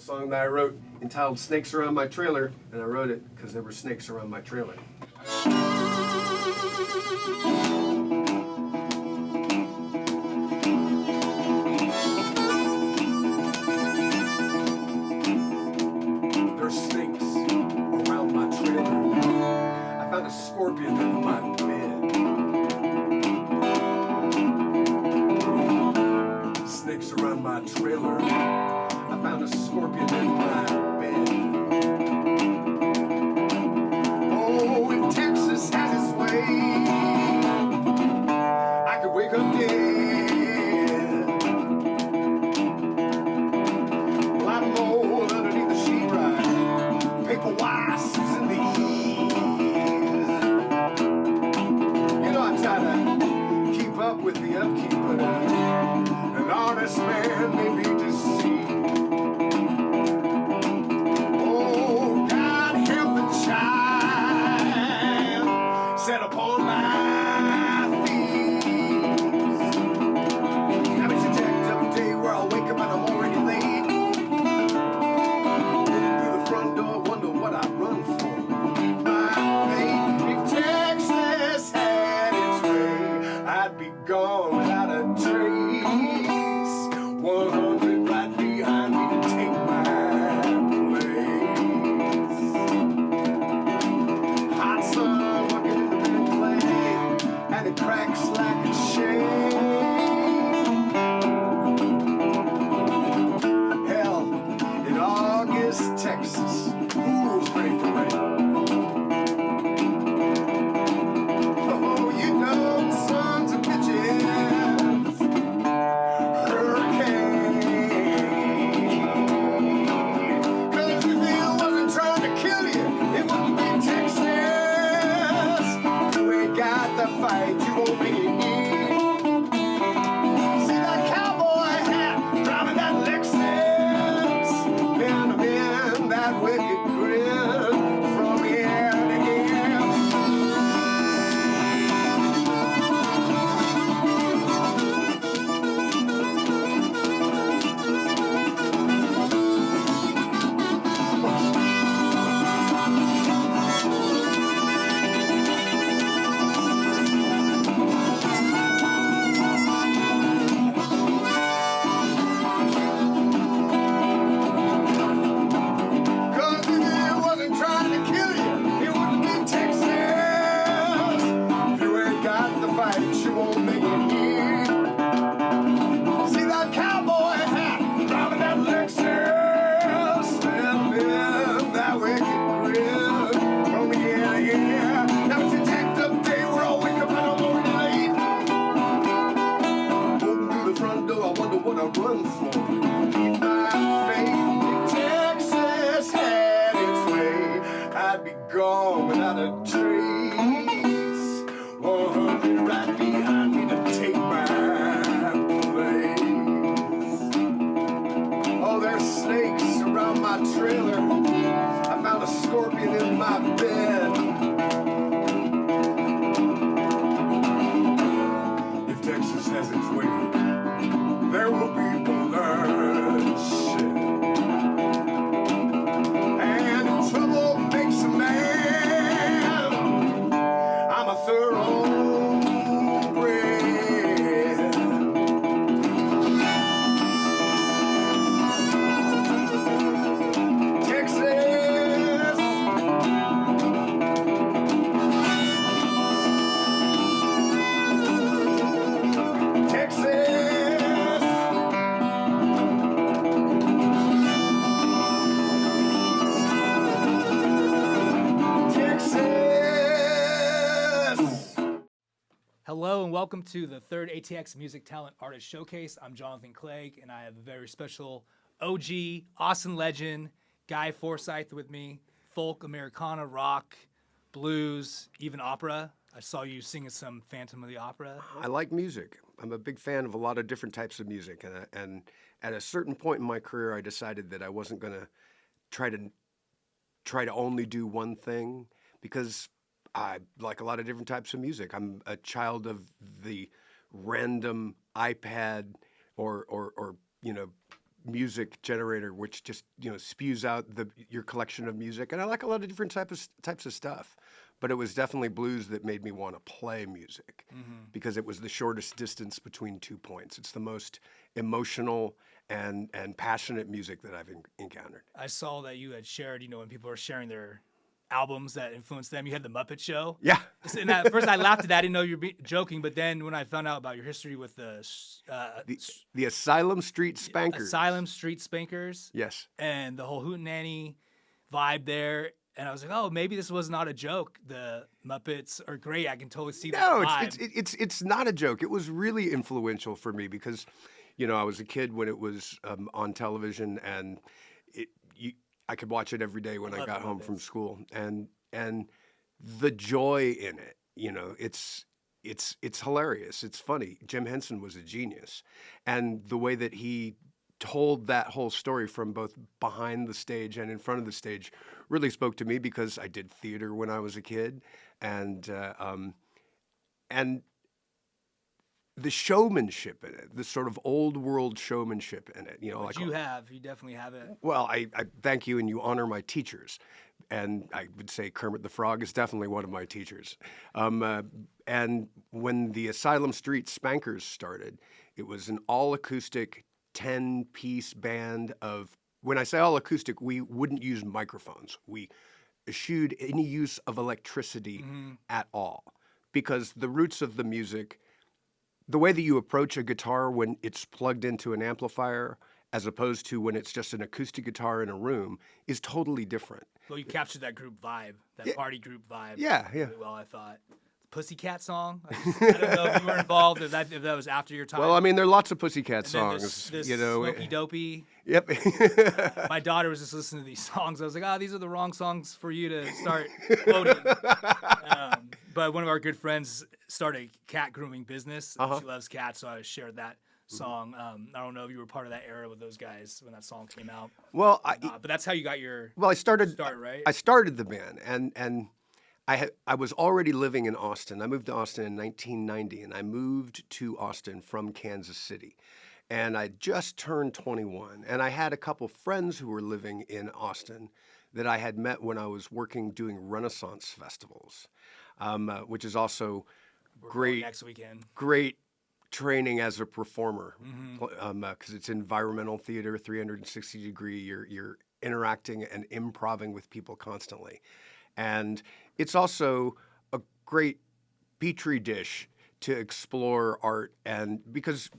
song that I wrote entitled Snakes Around My Trailer, and I wrote it because there were snakes around my trailer. There's snakes around my trailer. I found a scorpion in my bed. Snakes around my trailer. I found a scorpion in my bed. Oh, if Texas has its way, I could wake up dead. Well, I'm old underneath the sheetrock, paper wasps in the eaves. You know, I try to keep up with the upkeep, but an honest man may be deceived. Oh, God help the child set upon my thieves. Now it's a jacked up day where I'll wake up and I'm already late. Through the front door, wonder what I'd run for. My fate, if Texas had its way, I'd be gone without a trace. 100 right behind me to take my place. Hot sun walking in the red clay, and it cracks like a shame. Hell, in August, Texas, fools break the rain. Oh, you dumb sons of bitches. Fight, you won't make it easy. See that cowboy hat driving that Lexus, man, that wicked grin from ear to ear. Run for my fate. If Texas had its way, I'd be gone without a trace. 100 right behind me to take my place. Oh, there's snakes around my trailer. I found a scorpion in my bed. If Texas has its way, there will be bloodshed, and trouble makes a man. I'm a thoroughbred. Texas, Texas. Hello and welcome to the third ATX Music Talent Artist Showcase. I'm Jonathan Clegg, and I have a very special OG, Austin legend, Guy Forsyth with me. Folk, Americana, rock, blues, even opera. I saw you singing some Phantom of the Opera. I like music. I'm a big fan of a lot of different types of music, and at a certain point in my career, I decided that I wasn't going to try to only do one thing, because I like a lot of different types of music. I'm a child of the random iPad or music generator, which just spews out your collection of music. And I like a lot of different types of stuff. But it was definitely blues that made me want to play music because it was the shortest distance between 2 points. It's the most emotional and passionate music that I've encountered. I saw that you had shared, when people are sharing their albums that influenced them, you had the Muppet Show. Yeah. And at first I laughed at that. I didn't know you were joking. But then when I found out about your history with the Asylum Street Spankers. Asylum Street Spankers. Yes. And the whole hootenanny vibe there. And I was like, oh, maybe this was not a joke. The Muppets are great. I can totally see that vibe. No, it's not a joke. It was really influential for me because, I was a kid when it was on television, and I could watch it every day when I got home from school, and the joy in it, it's hilarious. It's funny. Jim Henson was a genius, and the way that he told that whole story from both behind the stage and in front of the stage really spoke to me because I did theater when I was a kid, and the showmanship in it, the sort of old world showmanship in it, Which you definitely have it. Well, I thank you, and you honor my teachers, and I would say Kermit the Frog is definitely one of my teachers. And when the Asylum Street Spankers started, it was an all acoustic 10-piece band of, when I say all acoustic, we wouldn't use microphones. We eschewed any use of electricity at all because the roots of the music, the way that you approach a guitar when it's plugged into an amplifier as opposed to when it's just an acoustic guitar in a room is totally different. Well, you captured that group vibe, that party group vibe. Yeah. Really well, I thought. Pussycat song. I don't know if you were involved, if that was after your time. Well, I mean, there are lots of Pussycat songs. This Smoky Dopey. Yep. My daughter was just listening to these songs. I was like, these are the wrong songs for you to start quoting. But one of our good friends started a cat grooming business. She loves cats, so I shared that song. I don't know if you were part of that era with those guys when that song came out. Well, but that's how you got your start, right? I started the band, and I was already living in Austin. I moved to Austin in 1990, and I moved to Austin from Kansas City. And I just turned 21, and I had a couple friends who were living in Austin that I had met when I was working doing Renaissance festivals, which is also great. Next weekend. Great training as a performer, because it's environmental theater, 360 degree. You're interacting and improvising with people constantly. And it's also a great petri dish to explore art, and because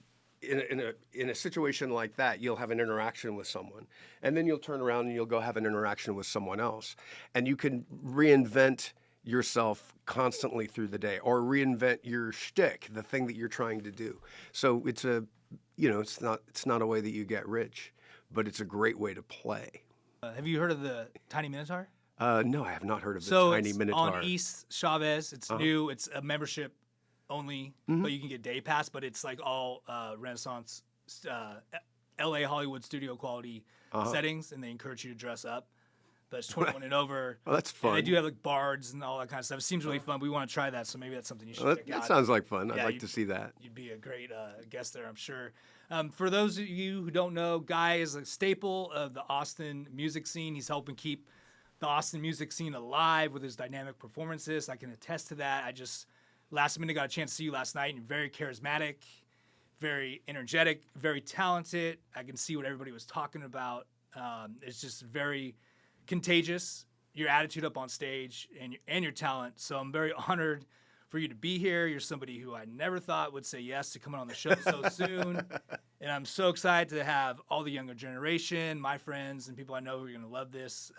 in a situation like that, you'll have an interaction with someone, and then you'll turn around and you'll go have an interaction with someone else, and you can reinvent yourself constantly through the day, or reinvent your shtick, the thing that you're trying to do. So it's it's not a way that you get rich, but it's a great way to play. Have you heard of the Tiny Minotaur? No, I have not heard of the Tiny Minotaur. So it's on East Chavez. It's new. It's a membership only, but you can get day pass. But it's like all Renaissance, L.A. Hollywood studio quality settings, and they encourage you to dress up. But it's 21 and over. Oh, that's fun. And they do have like bards and all that kind of stuff. It seems really fun. We want to try that, so maybe that's something you should check out. That sounds like fun. I'd like to see that. You'd be a great guest there, I'm sure. For those of you who don't know, Guy is a staple of the Austin music scene. He's helping keep the Austin music scene alive with his dynamic performances. I can attest to that. I just last minute got a chance to see you last night, and you're very charismatic, very energetic, very talented. I can see what everybody was talking about. It's just very contagious, your attitude up on stage and your talent. So I'm very honored for you to be here. You're somebody who I never thought would say yes to coming on the show so soon. And I'm so excited to have all the younger generation, my friends, and people I know who are going to love this.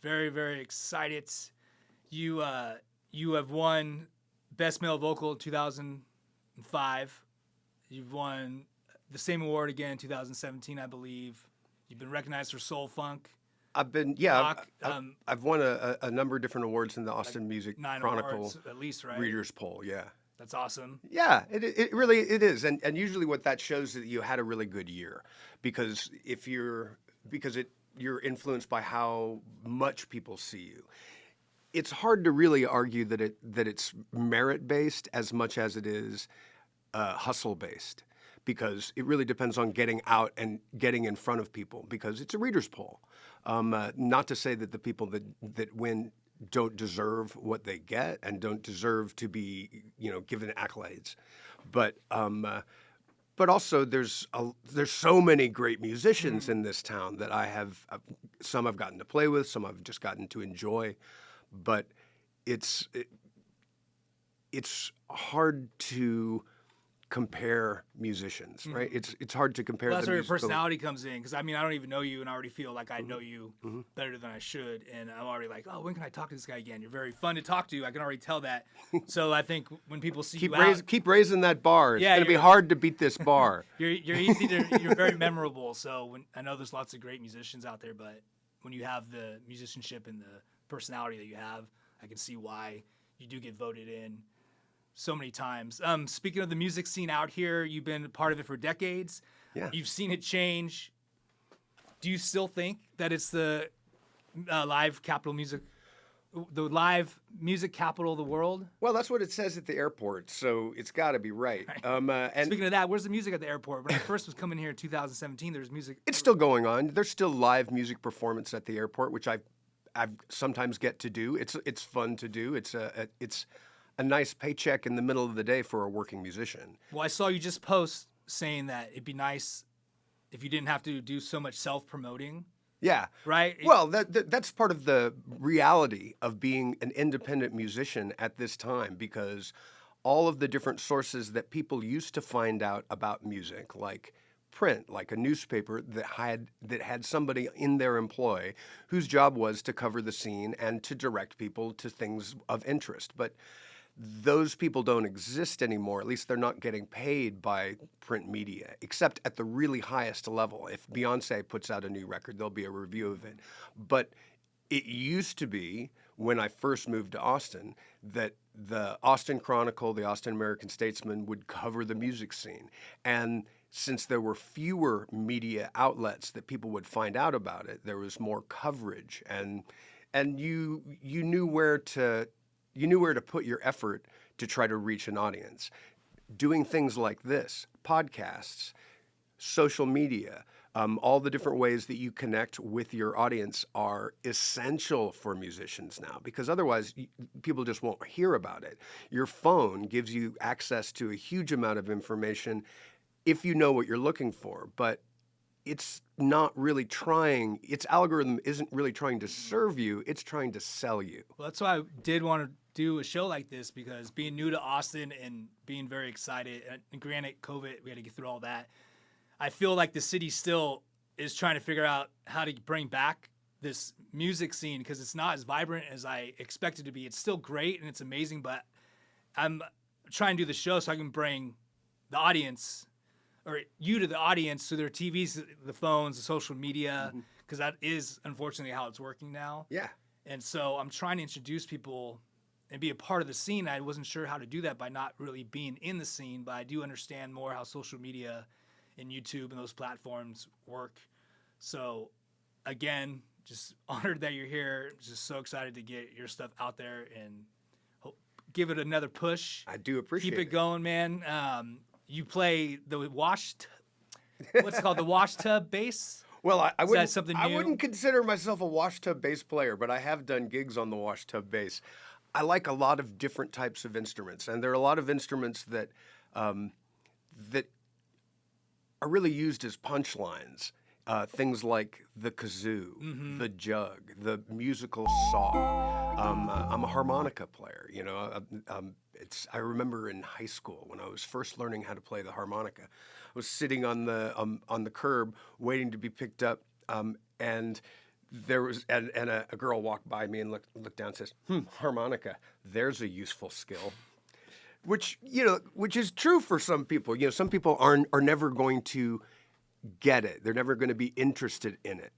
Very, very excited. You have won Best Male Vocal in 2005. You've won the same award again in 2017, I believe. You've been recognized for Soul Funk. I've been, I've won a number of different awards in the Austin Music Chronicle awards, at least, right? Readers Poll, yeah. That's awesome. Yeah, it really is, and usually what that shows is that you had a really good year, because you're influenced by how much people see you. It's hard to really argue that it's merit based as much as it is hustle based, because it really depends on getting out and getting in front of people, because it's a reader's poll. Not to say that the people that win don't deserve what they get and don't deserve to be, given accolades, but also there's so many great musicians in this town that some I've gotten to play with, some I've just gotten to enjoy, but it's hard to compare musicians, right? It's hard to compare. Well, that's where your personality comes in, because I don't even know you, and I already feel like I know you better than I should, and I'm already like, oh, when can I talk to this guy again? You're very fun to talk to. I can already tell that. So I think when people see keep raising that bar. It's going to be hard to beat this bar. You're easy to. You're very memorable. So I know there's lots of great musicians out there, but when you have the musicianship and the personality that you have, I can see why you do get voted in so many times. Speaking of the music scene out here, you've been a part of it for decades. Yeah. You've seen it change. Do you still think that it's the live music capital of the world? Well, that's what it says at the airport, so it's got to be right. And speaking of that, where's the music at the airport? When I first was coming here in 2017, there was music. It's still going on. There's still live music performance at the airport, which I sometimes get to do. It's fun to do. It's a nice paycheck in the middle of the day for a working musician. Well, I saw you just post saying that it'd be nice if you didn't have to do so much self-promoting. Yeah. Right? Well, that's part of the reality of being an independent musician at this time, because all of the different sources that people used to find out about music, like print, like a newspaper that had somebody in their employ whose job was to cover the scene and to direct people to things of interest. But those people don't exist anymore. At least they're not getting paid by print media, except at the really highest level. If Beyonce puts out a new record, there'll be a review of it. But it used to be, when I first moved to Austin, that the Austin Chronicle, the Austin American Statesman would cover the music scene. And since there were fewer media outlets that people would find out about it, there was more coverage, and you knew where to put your effort to try to reach an audience. Doing things like this, podcasts, social media, all the different ways that you connect with your audience are essential for musicians now, because otherwise people just won't hear about it. Your phone gives you access to a huge amount of information if you know what you're looking for, but it's not really trying, its algorithm isn't really trying to serve you, it's trying to sell you. Well, that's why I did want to do a show like this, because being new to Austin and being very excited, and granted, COVID, we had to get through all that. I feel like the city still is trying to figure out how to bring back this music scene, because it's not as vibrant as I expected to be. It's still great and it's amazing, but I'm trying to do the show so I can bring the audience, or you to the audience, to their TVs, the phones, the social media, because that is unfortunately how it's working now. Yeah. And so I'm trying to introduce people and be a part of the scene. I wasn't sure how to do that by not really being in the scene, but I do understand more how social media and YouTube and those platforms work. So again, just honored that you're here. Just so excited to get your stuff out there and give it another push. I do appreciate it. Keep it going, man. You play the what's it called, the wash tub bass? Well, I that something new? wouldn't consider myself a wash tub bass player, but I have done gigs on the wash tub bass. I like a lot of different types of instruments, and there are a lot of instruments that that are really used as punchlines. Things like the kazoo, the jug, the musical saw. I'm a harmonica player. I remember in high school when I was first learning how to play the harmonica, I was sitting on the curb waiting to be picked up, and there was a girl walked by me and looked down and says, harmonica, there's a useful skill. Which is true for some people. Some people are never going to get it. They're never going to be interested in it.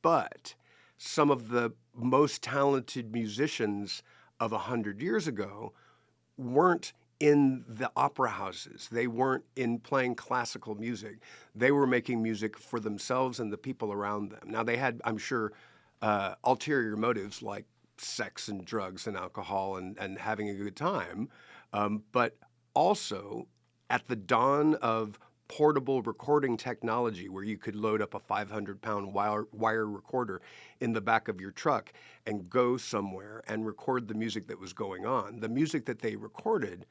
But some of the most talented musicians of 100 years ago weren't in the opera houses. They weren't in playing classical music. They were making music for themselves and the people around them. Now, they had, I'm sure, ulterior motives like sex and drugs and alcohol and having a good time. But also, at the dawn of portable recording technology where you could load up a 500-pound wire recorder in the back of your truck and go somewhere and record the music that was going on. The music that they recorded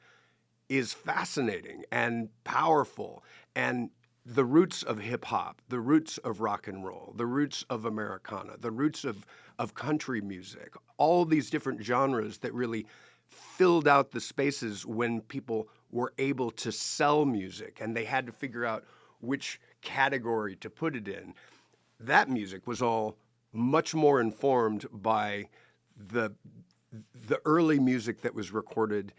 is fascinating and powerful, and the roots of hip-hop, the roots of rock and roll, the roots of Americana, the roots of country music, all these different genres that really filled out the spaces when people were able to sell music and they had to figure out which category to put it in. That music was all much more informed by the early music that was recorded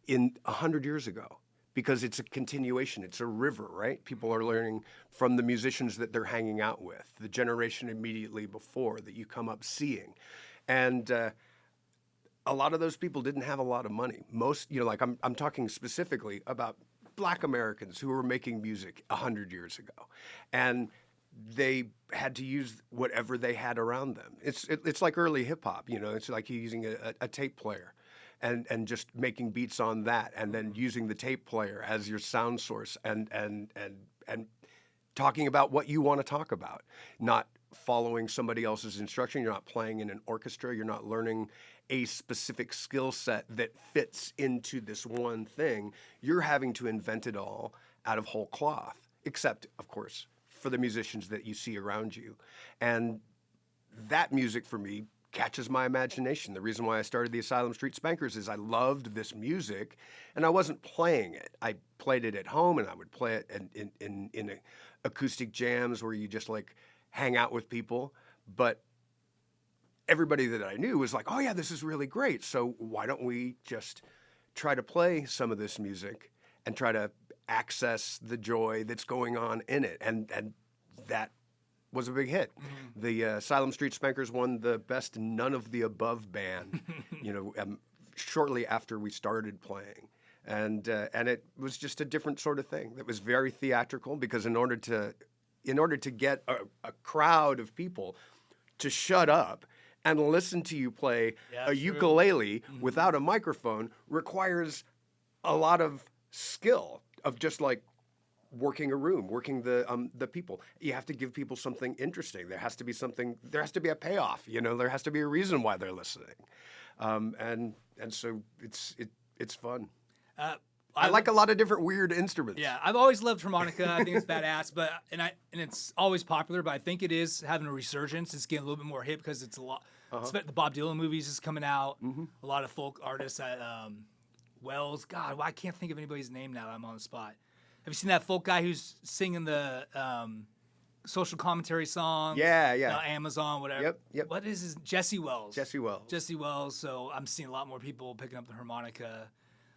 in 100 years ago, because it's a continuation. It's a river, right? People are learning from the musicians that they're hanging out with, the generation immediately before that you come up seeing. And a lot of those people didn't have a lot of money. Most, like I'm talking specifically about Black Americans who were making music 100 years ago. And they had to use whatever they had around them. It's like early hip hop, it's like using a tape player and just making beats on that, and then using the tape player as your sound source and talking about what you want to talk about, not following somebody else's instruction. You're not playing in an orchestra. You're not learning a specific skill set that fits into this one thing. You're having to invent it all out of whole cloth, except, of course, for the musicians that you see around you. And that music, for me, catches my imagination. The reason why I started the Asylum Street Spankers is I loved this music, and I wasn't playing it. I played it at home, and I would play it in acoustic jams where you just like hang out with people. But everybody that I knew was like, oh yeah, this is really great. So why don't we just try to play some of this music and try to access the joy that's going on in it? And that was a big hit. Mm-hmm. The Asylum Street Spankers won the best none of the above band, shortly after we started playing. And it was just a different sort of thing that was very theatrical, because in order to get a crowd of people to shut up and listen to you play a ukulele without a microphone requires a lot of skill of just like working a room, working the people. You have to give people something interesting. There has to be something. There has to be a payoff. There has to be a reason why they're listening, and so it's fun. I like a lot of different weird instruments. Yeah, I've always loved harmonica. I think it's badass, but it's always popular. But I think it is having a resurgence. It's getting a little bit more hip because it's a lot. The Bob Dylan movies is coming out. Mm-hmm. A lot of folk artists at Wells. God, I can't think of anybody's name now. I'm on the spot. Have you seen that folk guy who's singing the social commentary songs? Yeah. Amazon, whatever. Yep. What is his? Jesse Wells. Jesse Wells. So I'm seeing a lot more people picking up the harmonica.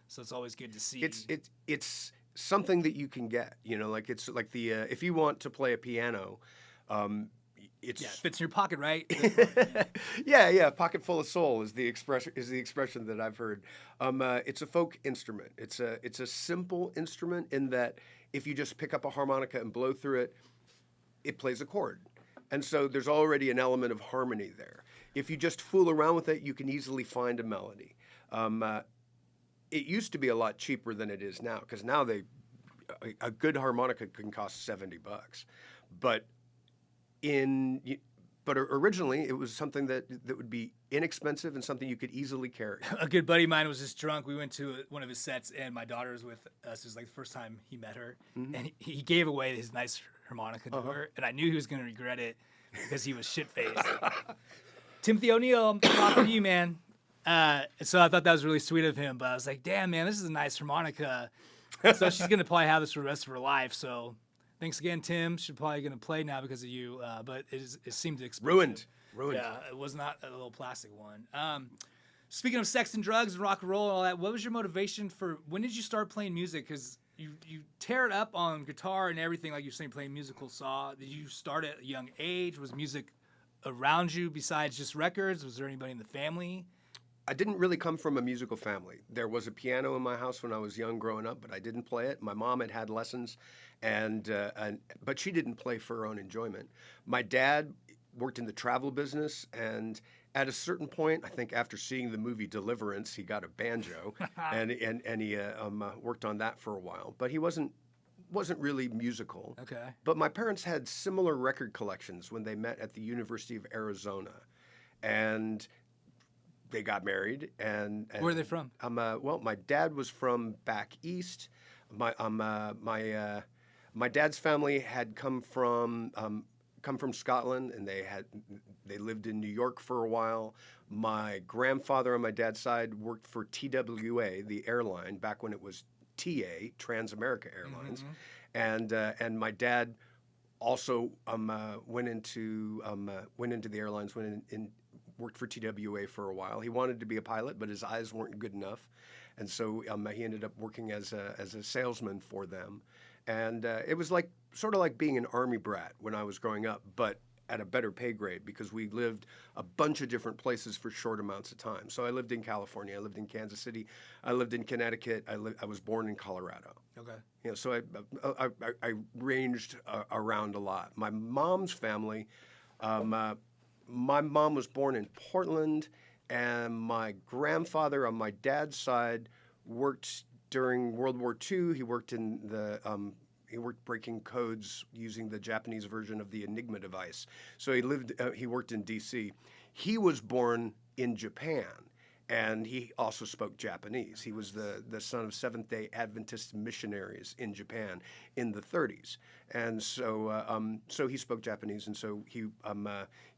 So it's always good to see. It's something that you can get. It's like the if you want to play a piano, it fits in your pocket, right? yeah. Pocket full of soul is the expression that I've heard. It's a folk instrument. It's a simple instrument in that if you just pick up a harmonica and blow through it, it plays a chord, and so there's already an element of harmony there. If you just fool around with it, you can easily find a melody. It used to be a lot cheaper than it is now, because now a good harmonica can cost $70, but originally it was something that would be inexpensive and something you could easily carry. A good buddy of mine was just drunk. We went to one of his sets, and my daughter was with us. It was like the first time he met her, mm-hmm. and he gave away his nice harmonica to her, and I knew he was going to regret it because he was shit-faced. Timothy O'Neill, I'm talking to you, man. So I thought that was really sweet of him, but I was like, damn, man, this is a nice harmonica. So she's going to probably have this for the rest of her life. So thanks again, Tim. She's probably going to play now because of you, but it seemed to expensive. Ruined. Yeah, it was not a little plastic one. Speaking of sex and drugs and rock and roll and all that, what was your motivation for, when did you start playing music? Because you tear it up on guitar and everything, like you're saying, playing musical saw. Did you start at a young age? Was music around you besides just records? Was there anybody in the family? I didn't really come from a musical family. There was a piano in my house when I was young growing up, but I didn't play it. My mom had lessons, but she didn't play for her own enjoyment. My dad worked in the travel business, and at a certain point, I think after seeing the movie Deliverance, he got a banjo, and he worked on that for a while. But he wasn't wasn't really musical. Okay. But my parents had similar record collections when they met at the University of Arizona, and they got married. And Where are they from? Well, my dad was from back east. My dad's family had come from Scotland, and they lived in New York for a while. My grandfather on my dad's side worked for TWA, the airline, back when it was TA, Trans-America Airlines, and my dad also went into the airlines, worked for TWA for a while. He wanted to be a pilot, but his eyes weren't good enough, and so he ended up working as a salesman for them. And it was sort of like being an Army brat when I was growing up, but at a better pay grade, because we lived a bunch of different places for short amounts of time. So I lived in California, I lived in Kansas City, I lived in Connecticut, I was born in Colorado. Okay. So I ranged around a lot. My mom's family, my mom was born in Portland, and my grandfather on my dad's side worked during World War II. He worked he worked breaking codes using the Japanese version of the Enigma device. So he worked in D.C. He was born in Japan, and he also spoke Japanese. He was the son of Seventh-day Adventist missionaries in Japan in the 30s. And so he spoke Japanese, and so he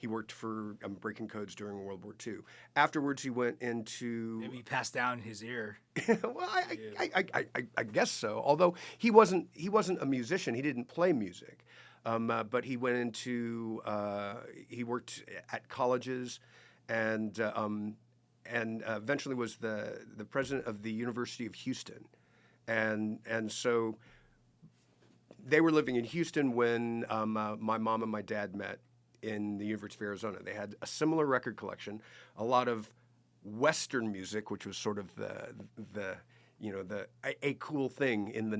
worked for breaking codes during World War II. Afterwards, he went into... Maybe he passed down his ear. Well, I guess so. Although he wasn't a musician, he didn't play music, but he went into he worked at colleges, and eventually was the president of the University of Houston, and so they were living in Houston when my mom and my dad met in the University of Arizona. They had a similar record collection, a lot of Western music, which was sort of a cool thing in the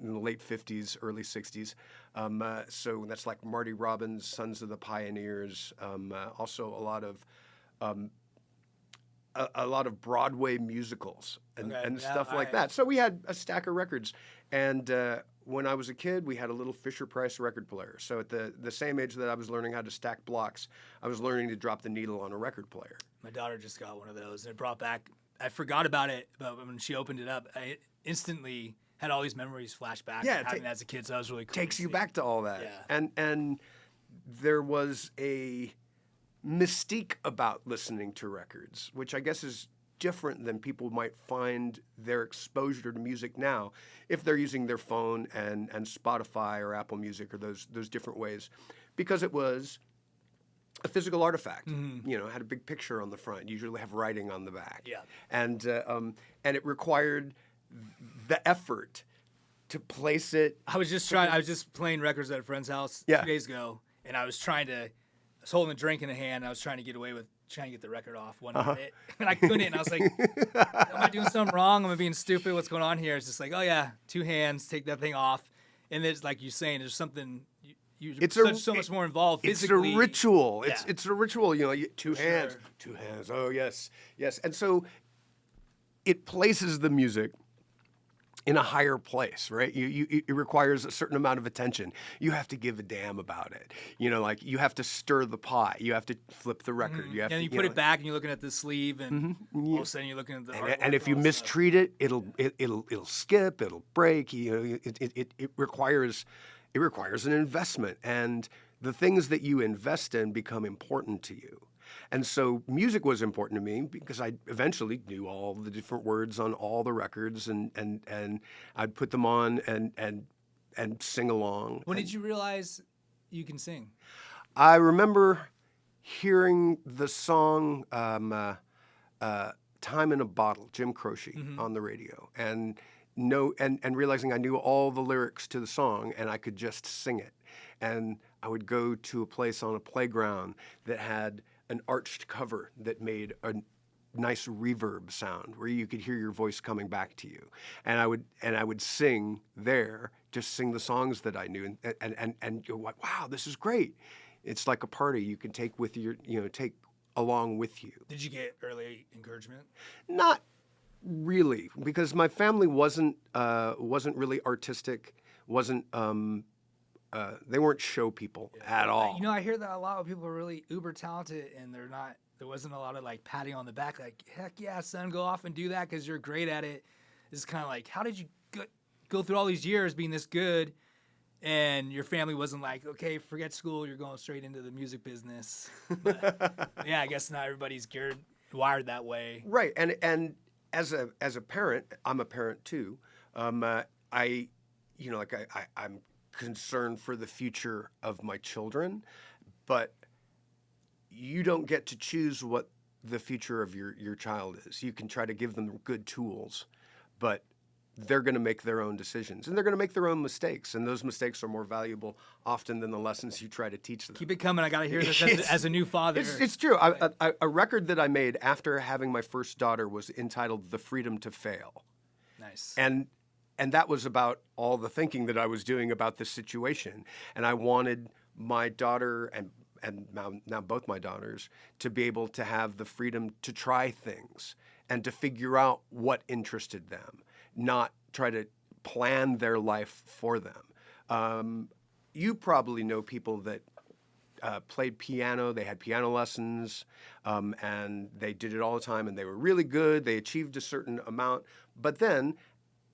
late 50s, early 60s. So that's like Marty Robbins, Sons of the Pioneers. Also a lot of Broadway musicals and stuff like that. So we had a stack of records. And when I was a kid, we had a little Fisher-Price record player. So at the same age that I was learning how to stack blocks, I was learning to drop the needle on a record player. My daughter just got one of those, and it brought back... I forgot about it, but when she opened it up, I instantly had all these memories flash back from having that as a kid, so that was really cool. Takes you back to all that. Yeah. And there was a mystique about listening to records, which I guess is different than people might find their exposure to music now if they're using their phone and Spotify or Apple Music or those different ways, because it was a physical artifact. Had a big picture on the front, usually have writing on the back. Yeah. And it required the effort to place it. I was just playing records at a friend's house 2 days ago, and I was holding a drink in a hand, and I was trying to get the record off one minute, and I couldn't, and I was like, am I doing something wrong? Am I being stupid? What's going on here? It's just like, oh yeah, 2 hands, take that thing off. And there's, like you're saying, there's something... so much more involved physically. It's a ritual. Yeah. It's a ritual. 2 hands, 2 hands. Oh yes, yes. And so it places the music in a higher place, right? It requires a certain amount of attention. You have to give a damn about it. You have to stir the pot. You have to flip the record. You have and to, you put it back, and you're looking at the sleeve, and all of a sudden you're looking at the artwork. And if you mistreat it, it'll skip. It'll break. It requires an investment, and the things that you invest in become important to you. And so music was important to me because I eventually knew all the different words on all the records, and I'd put them on and sing along. When did you realize you can sing? I remember hearing the song Time in a Bottle, Jim Croce, on the radio, and realizing I knew all the lyrics to the song and I could just sing it. And I would go to a place on a playground that had an arched cover that made a nice reverb sound where you could hear your voice coming back to you. And I would sing there, just sing the songs that I knew, and go, wow, this is great. It's like a party you can take with take along with you. Did you get early encouragement? Not really, because my family wasn't really artistic. wasn't. They weren't show people at all. You know, I hear that a lot of people are really uber talented, and there wasn't a lot of like patting on the back, like, heck yeah, son, go off and do that because you're great at it. It's kind of like, how did you go through all these years being this good, and your family wasn't like, okay, forget school, you're going straight into the music business. But, yeah, I guess not everybody's wired that way. Right, and as a parent, I'm a parent too. I'm concerned for the future of my children, but you don't get to choose what the future of your child is. You can try to give them good tools, but they're going to make their own decisions, and they're going to make their own mistakes, and those mistakes are more valuable often than the lessons you try to teach them. Keep it coming. I got to hear this as a new father. It's true. A record that I made after having my first daughter was entitled "The Freedom to Fail." Nice. And that was about all the thinking that I was doing about this situation. And I wanted my daughter and now both my daughters to be able to have the freedom to try things and to figure out what interested them, not try to plan their life for them. You probably know people that played piano, they had piano lessons, and they did it all the time, and they were really good, they achieved a certain amount, but then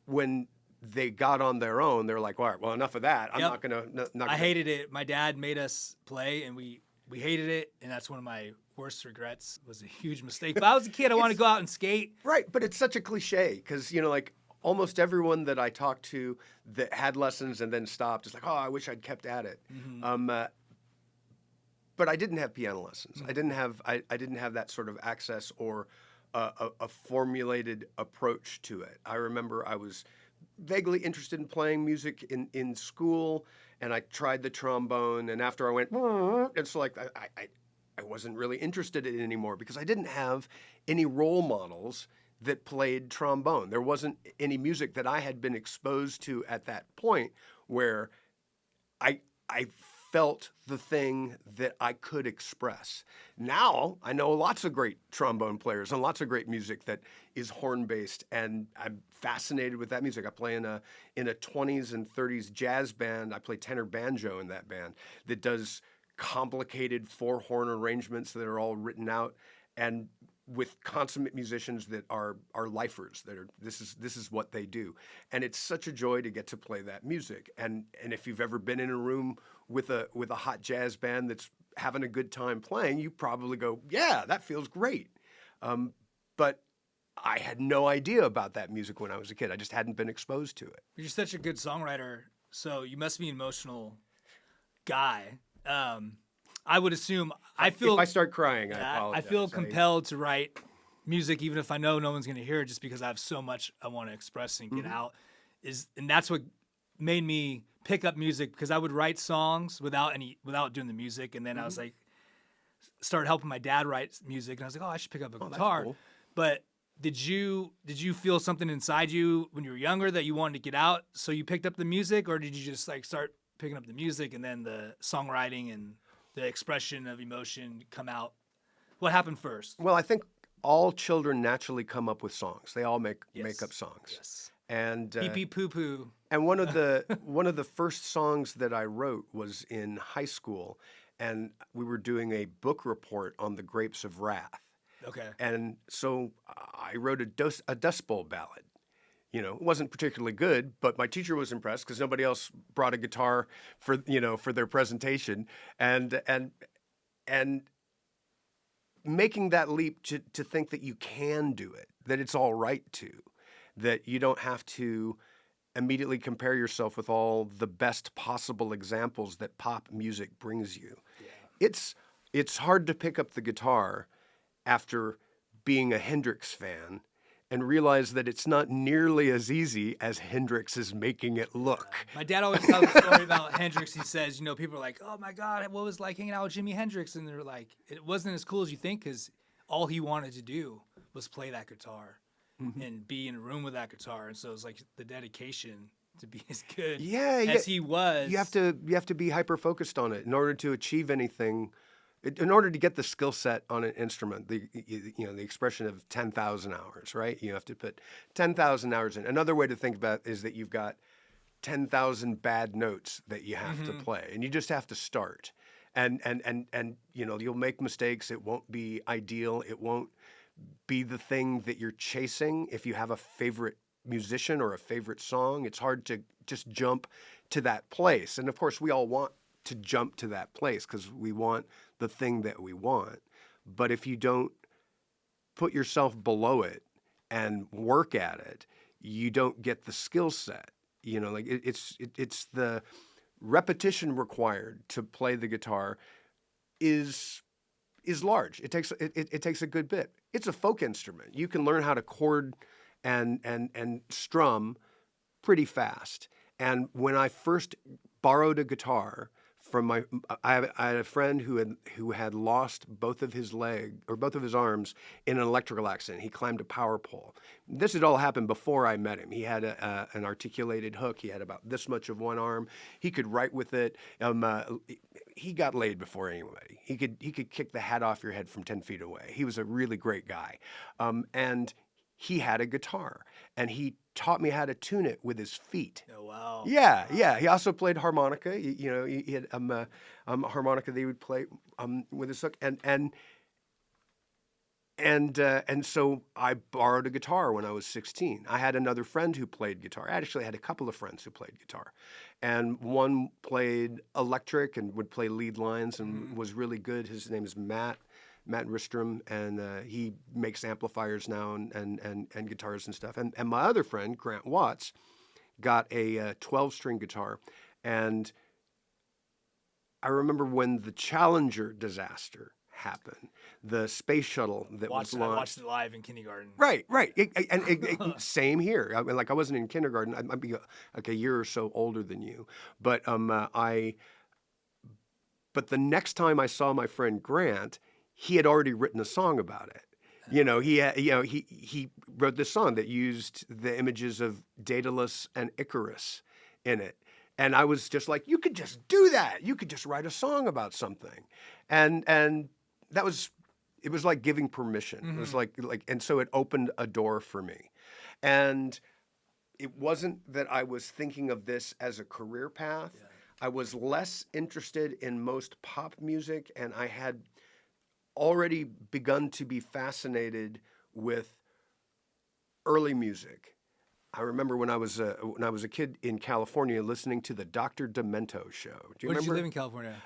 when they got on their own, they're like, all right, well, enough of that. I'm not gonna. I hated it. My dad made us play, and we hated it, and that's one of my worst regrets. It was a huge mistake. But I was a kid. I wanted to go out and skate. Right, but it's such a cliche because like almost everyone that I talked to that had lessons and then stopped is like, oh, I wish I'd kept at it. Mm-hmm. But I didn't have piano lessons. Mm-hmm. I didn't have that sort of access or a formulated approach to it. I remember I was vaguely interested in playing music in school, and I tried the trombone, and after I went, it's like I wasn't really interested in it anymore because I didn't have any role models that played trombone. There wasn't any music that I had been exposed to at that point where I felt the thing that I could express. Now I know lots of great trombone players and lots of great music that is horn-based, and I'm fascinated with that music. I play in a 20s and 30s jazz band. I play tenor banjo in that band that does complicated four-horn arrangements that are all written out, and with consummate musicians that are lifers. This is what they do, and it's such a joy to get to play that music. And if you've ever been in a room with a hot jazz band that's having a good time playing, you probably go, yeah, that feels great. But I had no idea about that music when I was a kid. I just hadn't been exposed to it. You're such a good songwriter, so you must be an emotional guy. I would assume. If I start crying, I apologize. I feel compelled to write music, even if I know no one's going to hear it, just because I have so much I want to express and get out. And that's what made me pick up music, because I would write songs without doing the music, and then I was like, started helping my dad write music, and I was like, oh, I should pick up a guitar. That's cool. But did you feel something inside you when you were younger that you wanted to get out, so you picked up the music, or did you just like start picking up the music and then the songwriting and the expression of emotion come out? What happened first? Well, I think all children naturally come up with songs. They all make up songs. Yes. And pee pee poo poo. And one of the first songs that I wrote was in high school, and we were doing a book report on the Grapes of Wrath. Okay. And so I wrote a Dust Bowl ballad. You know, it wasn't particularly good, but my teacher was impressed because nobody else brought a guitar for their presentation, and making that leap to think that you can do it, that it's all right to, that you don't have to immediately compare yourself with all the best possible examples that pop music brings you. Yeah. It's hard to pick up the guitar after being a Hendrix fan and realize that it's not nearly as easy as Hendrix is making it look. My dad always tells a story about Hendrix. He says, people are like, oh my God, what was it like hanging out with Jimi Hendrix? And they're like, it wasn't as cool as you think, because all he wanted to do was play that guitar and be in a room with that guitar. And so it's like the dedication to be as good as he was. You have to be hyper-focused on it in order to achieve anything. In order to get the skill set on an instrument, the expression of 10,000 hours, right? You have to put 10,000 hours in. Another way to think about it is that you've got 10,000 bad notes that you have to play, and you just have to start. And you know, you'll make mistakes. It won't be ideal. It won't be the thing that you're chasing. If you have a favorite musician or a favorite song, it's hard to just jump to that place. And of course, we all want to jump to that place because we want the thing that we want. But if you don't put yourself below it and work at it, you don't get the skill set. You know, like it's the repetition required to play the guitar is large. It takes a good bit. It's a folk instrument. You can learn how to chord and strum pretty fast. And when I first borrowed a guitar from I had a friend who had lost both of his arms in an electrical accident. He climbed a power pole. This had all happened before I met him. He had an articulated hook. He had about this much of one arm. He could write with it. He got laid before anybody. He could kick the hat off your head from 10 feet away. He was a really great guy, and he had a guitar, and he taught me how to tune it with his feet. Oh, wow. Yeah. He also played harmonica. You know, he had harmonica that he would play with his hook, and so I borrowed a guitar when I was 16. I had another friend who played guitar. I actually had a couple of friends who played guitar, and one played electric and would play lead lines and was really good. His name is Matt Ristrom, and he makes amplifiers now and guitars and stuff. And my other friend, Grant Watts, got a 12-string guitar. And I remember when the Challenger disaster happened, the space shuttle that was launched. I watched it live in kindergarten. Right. Same here. I mean, like, I wasn't in kindergarten. I might be like a year or so older than you. But but the next time I saw my friend Grant, he had already written a song about it. You know, he wrote this song that used the images of Daedalus and Icarus in it. And I was just like, you could just do that. You could just write a song about something. And it was like giving permission. It was like, and so it opened a door for me. And it wasn't that I was thinking of this as a career path. Yeah. I was less interested in most pop music, and I had already begun to be fascinated with early music. I remember when I was a kid in California listening to the Dr. Demento show. Do you Where remember? did you live in California?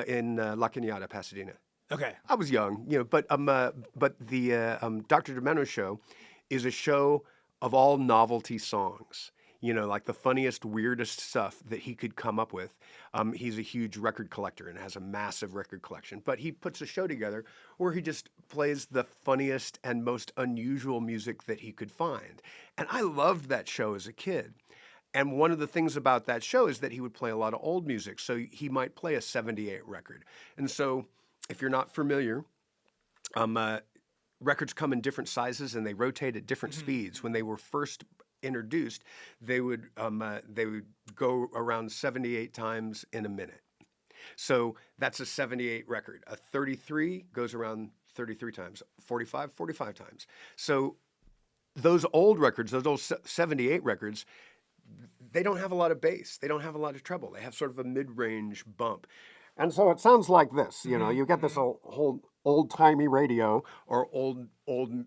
In La Cañada, Pasadena. Okay. I was young, you know, but the Dr. Demento show is a show of all novelty songs. You know, like the funniest, weirdest stuff that he could come up with. He's a huge record collector and has a massive record collection. But he puts a show together where he just plays the funniest and most unusual music that he could find. And I loved that show as a kid. And one of the things about that show is that he would play a lot of old music. So he might play a 78 record. And so if you're not familiar, records come in different sizes and they rotate at different speeds. When they were first introduced, they would go around 78 times in a minute. So that's a 78 record. A 33 goes around 33 times. 45 times. So those old records, those old 78 records, they don't have a lot of bass. They don't have a lot of treble. They have sort of a mid-range bump. And so it sounds like this, you know, you get this whole old-timey radio or old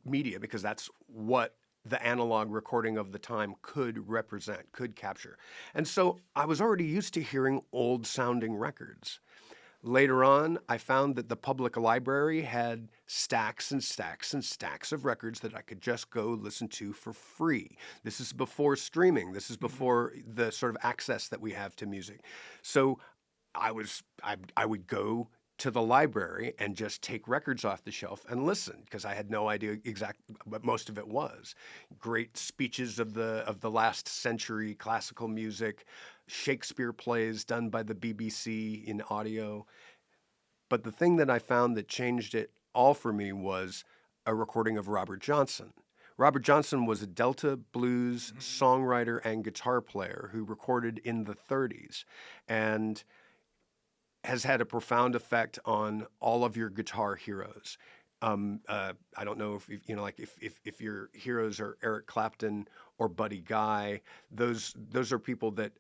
media, because that's what the analog recording of the time could represent, could capture. And so I was already used to hearing old-sounding records. Later on, I found that the public library had stacks and stacks and stacks of records that I could just go listen to for free. This is before streaming. This is before the sort of access that we have to music. So I would go to the library and just take records off the shelf and listen, because I had no idea exactly what most of it was. Great speeches of the last century, classical music, Shakespeare plays done by the BBC in audio. But the thing that I found that changed it all for me was a recording of Robert Johnson. Robert Johnson was a Delta blues songwriter and guitar player who recorded in the 30s and has had a profound effect on all of your guitar heroes. I don't know if your heroes are Eric Clapton or Buddy Guy. Those are people that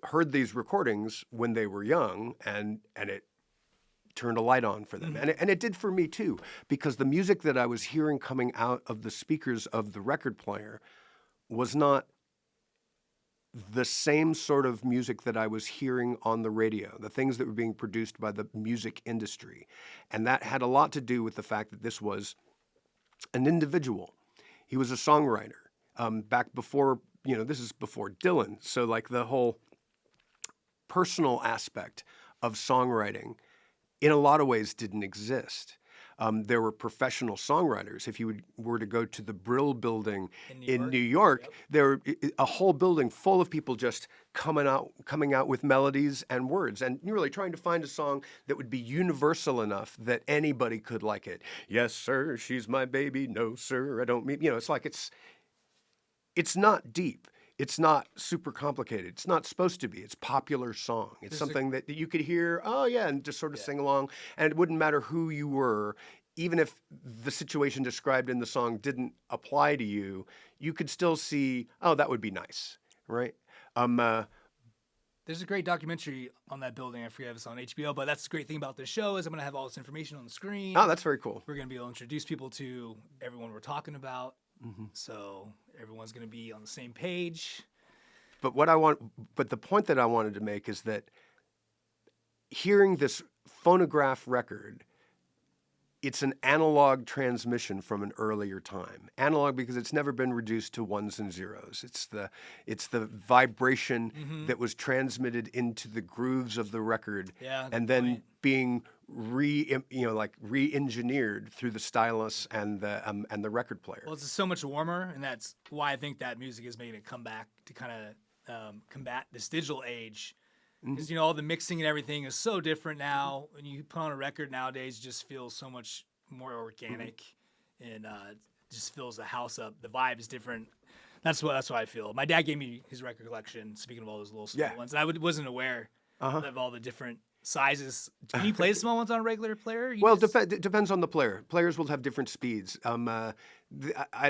heard these recordings when they were young, and it turned a light on for them. And it did for me too, because the music that I was hearing coming out of the speakers of the record player was not the same sort of music that I was hearing on the radio, the things that were being produced by the music industry. And that had a lot to do with the fact that this was an individual. He was a songwriter. Back before, this is before Dylan. So like the whole personal aspect of songwriting in a lot of ways didn't exist. There were professional songwriters. If you were to go to the Brill Building in New York, Yep. there were a whole building full of people just coming out with melodies and words, and you're really trying to find a song that would be universal enough that anybody could like it. Yes, sir, she's my baby. No, sir, I don't mean. It's like it's not deep. It's not super complicated. It's not supposed to be. It's popular song. It's something that you could hear, oh yeah, and just sort of sing along. And it wouldn't matter who you were, even if the situation described in the song didn't apply to you, you could still see, oh, that would be nice, right? There's a great documentary on that building. I forget if it's on HBO, but that's the great thing about this show is I'm going to have all this information on the screen. Oh, that's very cool. We're going to be able to introduce people to everyone we're talking about. So everyone's going to be on the same page. But the point that I wanted to make is that hearing this phonograph record, it's an analog transmission from an earlier time. Analog because it's never been reduced to ones and zeros. It's the vibration that was transmitted into the grooves of the record, and then being re-engineered through the stylus and the record player. Well, it's so much warmer, and that's why I think that music is making a comeback to kind of combat this digital age. Because all the mixing and everything is so different now. When you put on a record nowadays, it just feels so much more organic, and just fills the house up. The vibe is different. That's what I feel. My dad gave me his record collection. Speaking of all those little small ones, and I wasn't aware of all the different sizes. Can you play the small ones on a regular player? It depends on the player. Players will have different speeds. I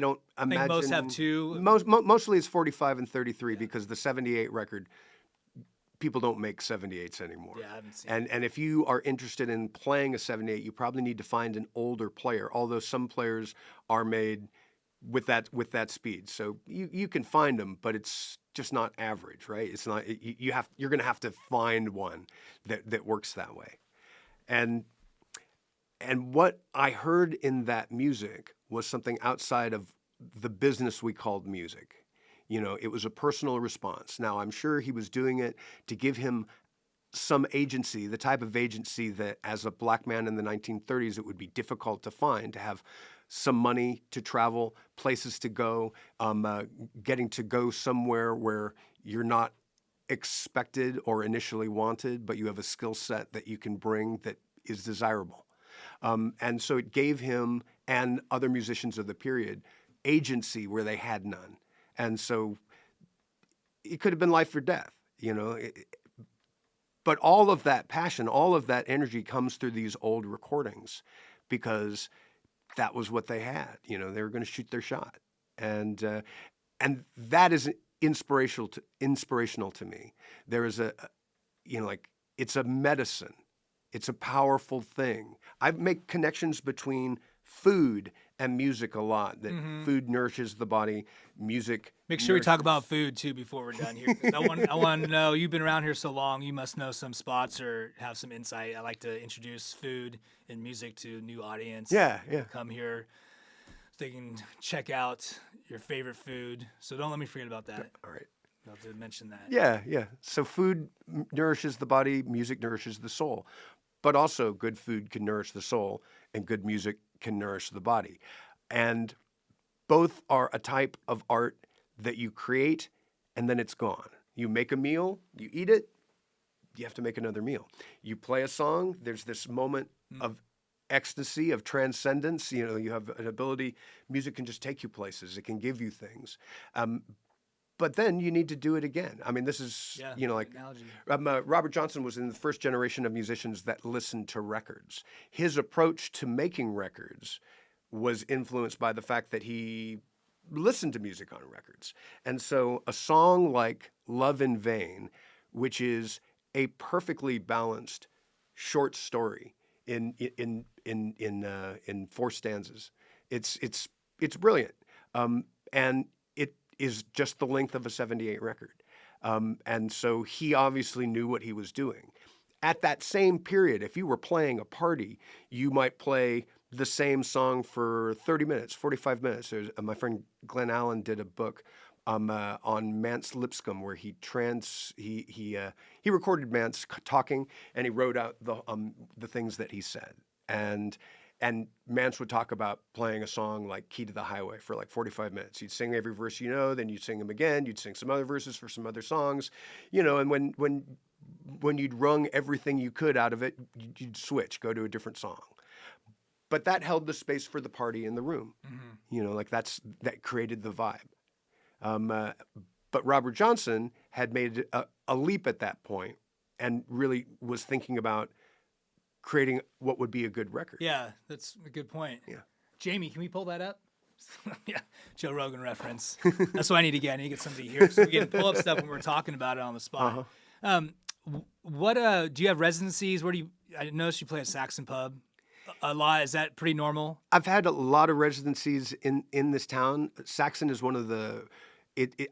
don't imagine. I think most have two. Mostly it's 45 and 33 because the 78 record, people don't make 78s anymore. Yeah, I haven't seen and if you are interested in playing a 78, you probably need to find an older player, although some players are made with that speed. So you can find them, but it's just not average, right? It's not you're going to have to find one that works that way. And what I heard in that music was something outside of the business we called music. It was a personal response. Now, I'm sure he was doing it to give him some agency, the type of agency that as a black man in the 1930s, it would be difficult to find, to have some money to travel, places to go, getting to go somewhere where you're not expected or initially wanted, but you have a skill set that you can bring that is desirable. And so it gave him and other musicians of the period agency where they had none. And so it could have been life or death, but all of that passion, all of that energy comes through these old recordings because that was what they had. They were going to shoot their shot. And that is inspirational to me. There is it's a medicine. It's a powerful thing. I make connections between food and music a lot, that food nourishes the body, music. Make sure we talk about food too before we're done here. 'Cause I want to know, you've been around here so long, you must know some spots or have some insight. I like to introduce food and music to a new audience. Yeah. Come here so they can check out your favorite food. So don't let me forget about that. All right. I'll have to mention that. Yeah. So food nourishes the body, music nourishes the soul. But also good food can nourish the soul and good music can nourish the body. And both are a type of art that you create and then it's gone. You make a meal, you eat it, you have to make another meal. You play a song, there's this moment of ecstasy, of transcendence. You have an ability, music can just take you places, it can give you things. But then you need to do it again. I mean, this is, analogy. Robert Johnson was in the first generation of musicians that listened to records. His approach to making records was influenced by the fact that he listened to music on records. And so a song like Love in Vain which is a perfectly balanced short story in 4 stanzas. It's brilliant, and it is just the length of a 78 record. And so he obviously knew what he was doing. At that same period, if you were playing a party, you might play the same song for 30 minutes, 45 minutes. My friend Glenn Allen did a book on Mance Lipscomb where he recorded Mance talking, and he wrote out the things that he said. And Mance would talk about playing a song like Key to the Highway for like 45 minutes. You'd sing every verse then you'd sing them again, you'd sing some other verses for some other songs, and when you'd wrung everything you could out of it, you'd switch, go to a different song. But that held the space for the party in the room. That created the vibe. But Robert Johnson had made a leap at that point and really was thinking about creating what would be a good record. Yeah, that's a good point. Yeah. Jamie, can we pull that up? Yeah, Joe Rogan reference. That's what I need to get. I need to get somebody here so we can pull up stuff when we're talking about it on the spot. What do you have residencies? I noticed you play at Saxon Pub a lot. Is that pretty normal? I've had a lot of residencies in this town. Saxon is one of the.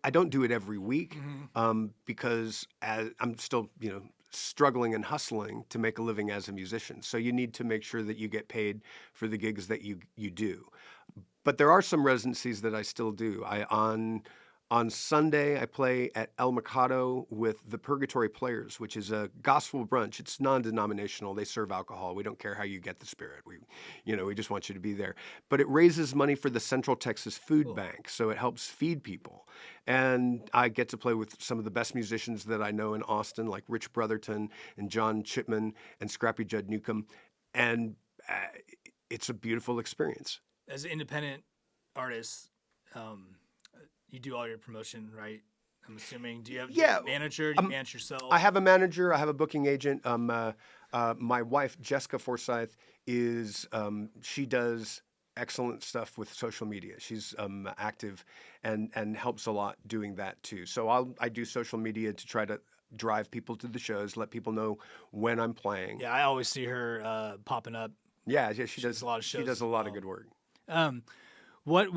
I don't do it every week because I'm still struggling and hustling to make a living as a musician. So you need to make sure that you get paid for the gigs that you do. But there are some residencies that I still do. On Sunday, I play at El Mercado with the Purgatory Players, which is a gospel brunch. It's non-denominational. They serve alcohol. We don't care how you get the spirit. We just want you to be there. But it raises money for the Central Texas Food Bank, so it helps feed people. And I get to play with some of the best musicians that I know in Austin, like Rich Brotherton and John Chipman and Scrappy Judd Newcomb. And it's a beautiful experience. As an independent artist, you do all your promotion, right? I'm assuming. Do you have a manager? Do you manage yourself? I have a manager. I have a booking agent. My wife, Jessica Forsyth, she does excellent stuff with social media. She's active and helps a lot doing that too. So I do social media to try to drive people to the shows, let people know when I'm playing. Yeah, I always see her popping up. Yeah, she does a lot of shows. She does a lot of good work. What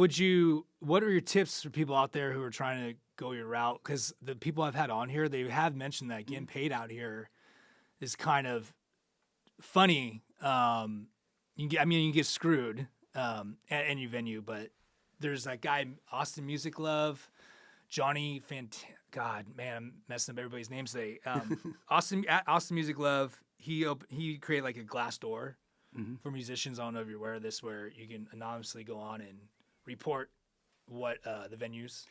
are your tips for people out there who are trying to go your route? Because the people I've had on here, they have mentioned that getting paid out here is kind of funny. You can get screwed at any venue, but there's that guy, Austin Music Love, Johnny God, man, I'm messing up everybody's names today. Austin Music Love, he created like a glass door for musicians. I don't know if you're aware of this, where you can anonymously go on and report what the venues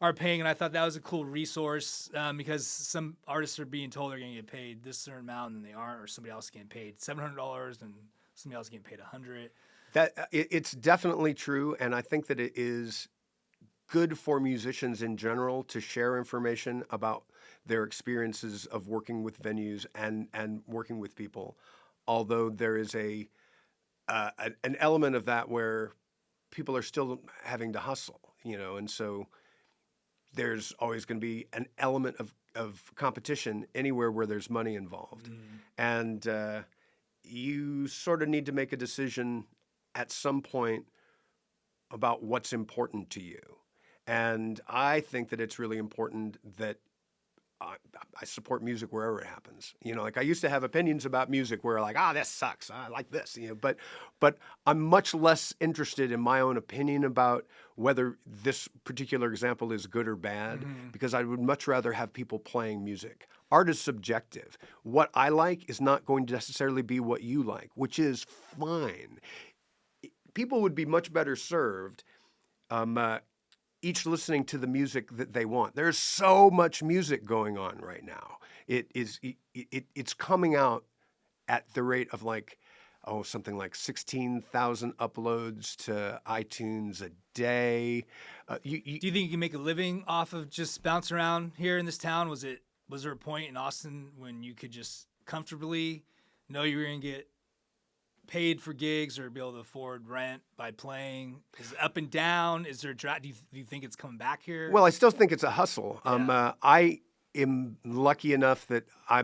are paying. And I thought that was a cool resource because some artists are being told they're going to get paid this certain amount and they aren't, or somebody else is getting paid $700 and somebody else is getting paid $100. It's definitely true, and I think that it is good for musicians in general to share information about their experiences of working with venues and working with people. Although there is an element of that where people are still having to hustle, and so there's always going to be an element of competition anywhere where there's money involved. And you sort of need to make a decision at some point about what's important to you. And I think that it's really important that I support music wherever it happens. Like I used to have opinions about music where like, this sucks. I like this, but I'm much less interested in my own opinion about whether this particular example is good or bad, because I would much rather have people playing music. Art is subjective. What I like is not going to necessarily be what you like, which is fine. People would be much better served each listening to the music that they want. There's so much music going on right now. It's coming out at the rate of something like 16,000 uploads to iTunes a day. Do you think you can make a living off of just bouncing around here in this town? Was there a point in Austin when you could just comfortably know you were going to get paid for gigs or be able to afford rent by playing? Is it up and down? Is there do you think it's coming back here? Well, I still think it's a hustle. Yeah. am lucky enough that I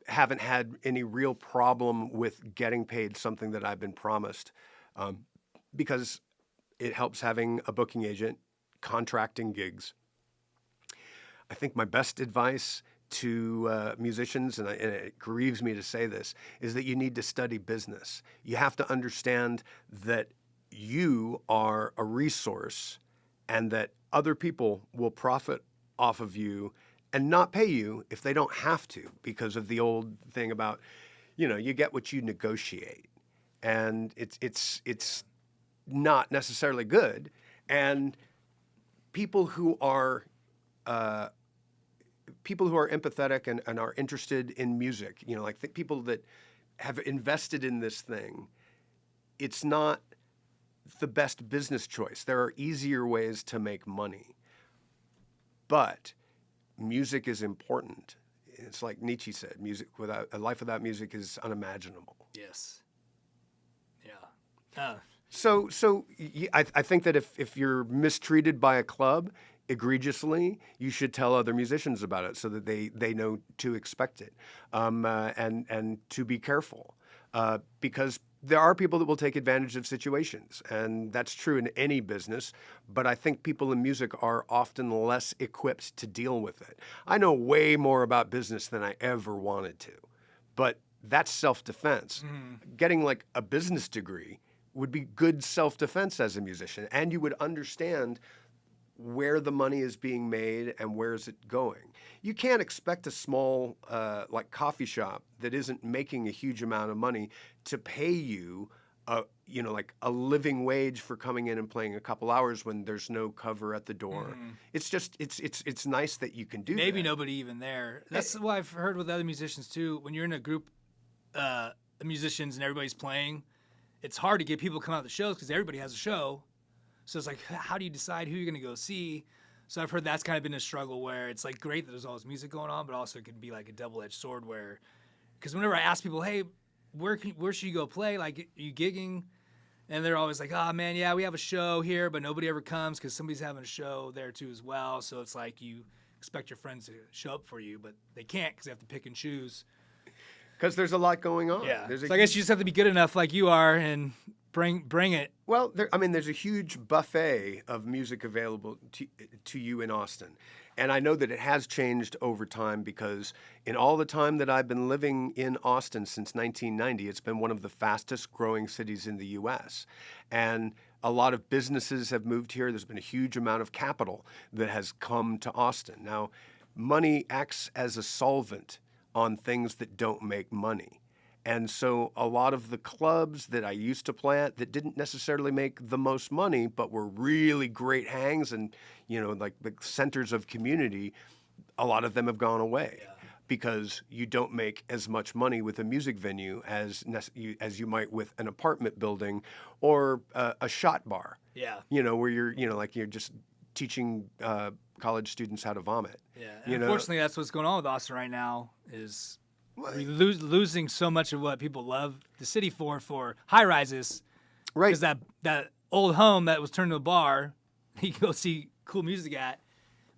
haven't had any real problem with getting paid something that I've been promised, because it helps having a booking agent, contracting gigs. I think my best advice to musicians, and it grieves me to say this, is that you need to study business. You have to understand that you are a resource and that other people will profit off of you and not pay you if they don't have to, because of the old thing about, you get what you negotiate. And it's not necessarily good. And people who are empathetic and are interested in music, like people that have invested in this thing, it's not the best business choice. There are easier ways to make money. But music is important. It's like Nietzsche said, a life without music is unimaginable. Yes. Yeah. So I think that if you're mistreated by a club egregiously, you should tell other musicians about it so that they know to expect it, and to be careful, because there are people that will take advantage of situations, and that's true in any business, but I think people in music are often less equipped to deal with it. I know way more about business than I ever wanted to, but that's self-defense. Getting like a business degree would be good self-defense as a musician, and you would understand where the money is being made and where is it going. You can't expect a small like coffee shop that isn't making a huge amount of money to pay you like a living wage for coming in and playing a couple hours when there's no cover at the door. It's just it's nice that you can do that. Maybe nobody even there. That's what I've heard with other musicians too. When you're in a group of musicians and everybody's playing, it's hard to get people to come out to the shows because everybody has a show. So it's like, how do you decide who you're going to go see? So I've heard that's kind of been a struggle where it's like great that there's all this music going on, but also it can be like a double-edged sword where, because whenever I ask people, hey, where should you go play? Like, are you gigging? And they're always like, oh man, yeah, we have a show here, but nobody ever comes because somebody's having a show there too as well. So it's like you expect your friends to show up for you, but they can't because they have to pick and choose. Because there's a lot going on. Yeah. So I guess you just have to be good enough like you are and bring it. Well, there's a huge buffet of music available to you in Austin. And I know that it has changed over time because in all the time that I've been living in Austin since 1990, it's been one of the fastest growing cities in the U.S. And a lot of businesses have moved here. There's been a huge amount of capital that has come to Austin. Now, money acts as a solvent on things that don't make money. And so a lot of the clubs that I used to play at that didn't necessarily make the most money, but were really great hangs and, like the centers of community, a lot of them have gone away because you don't make as much money with a music venue as you might with an apartment building or a shot bar. Yeah. Where you're just teaching college students how to vomit. Yeah. And unfortunately, that's what's going on with Austin right now is we're losing so much of what people love the city for high rises. Right. Because that old home that was turned to a bar, you can go see cool music at,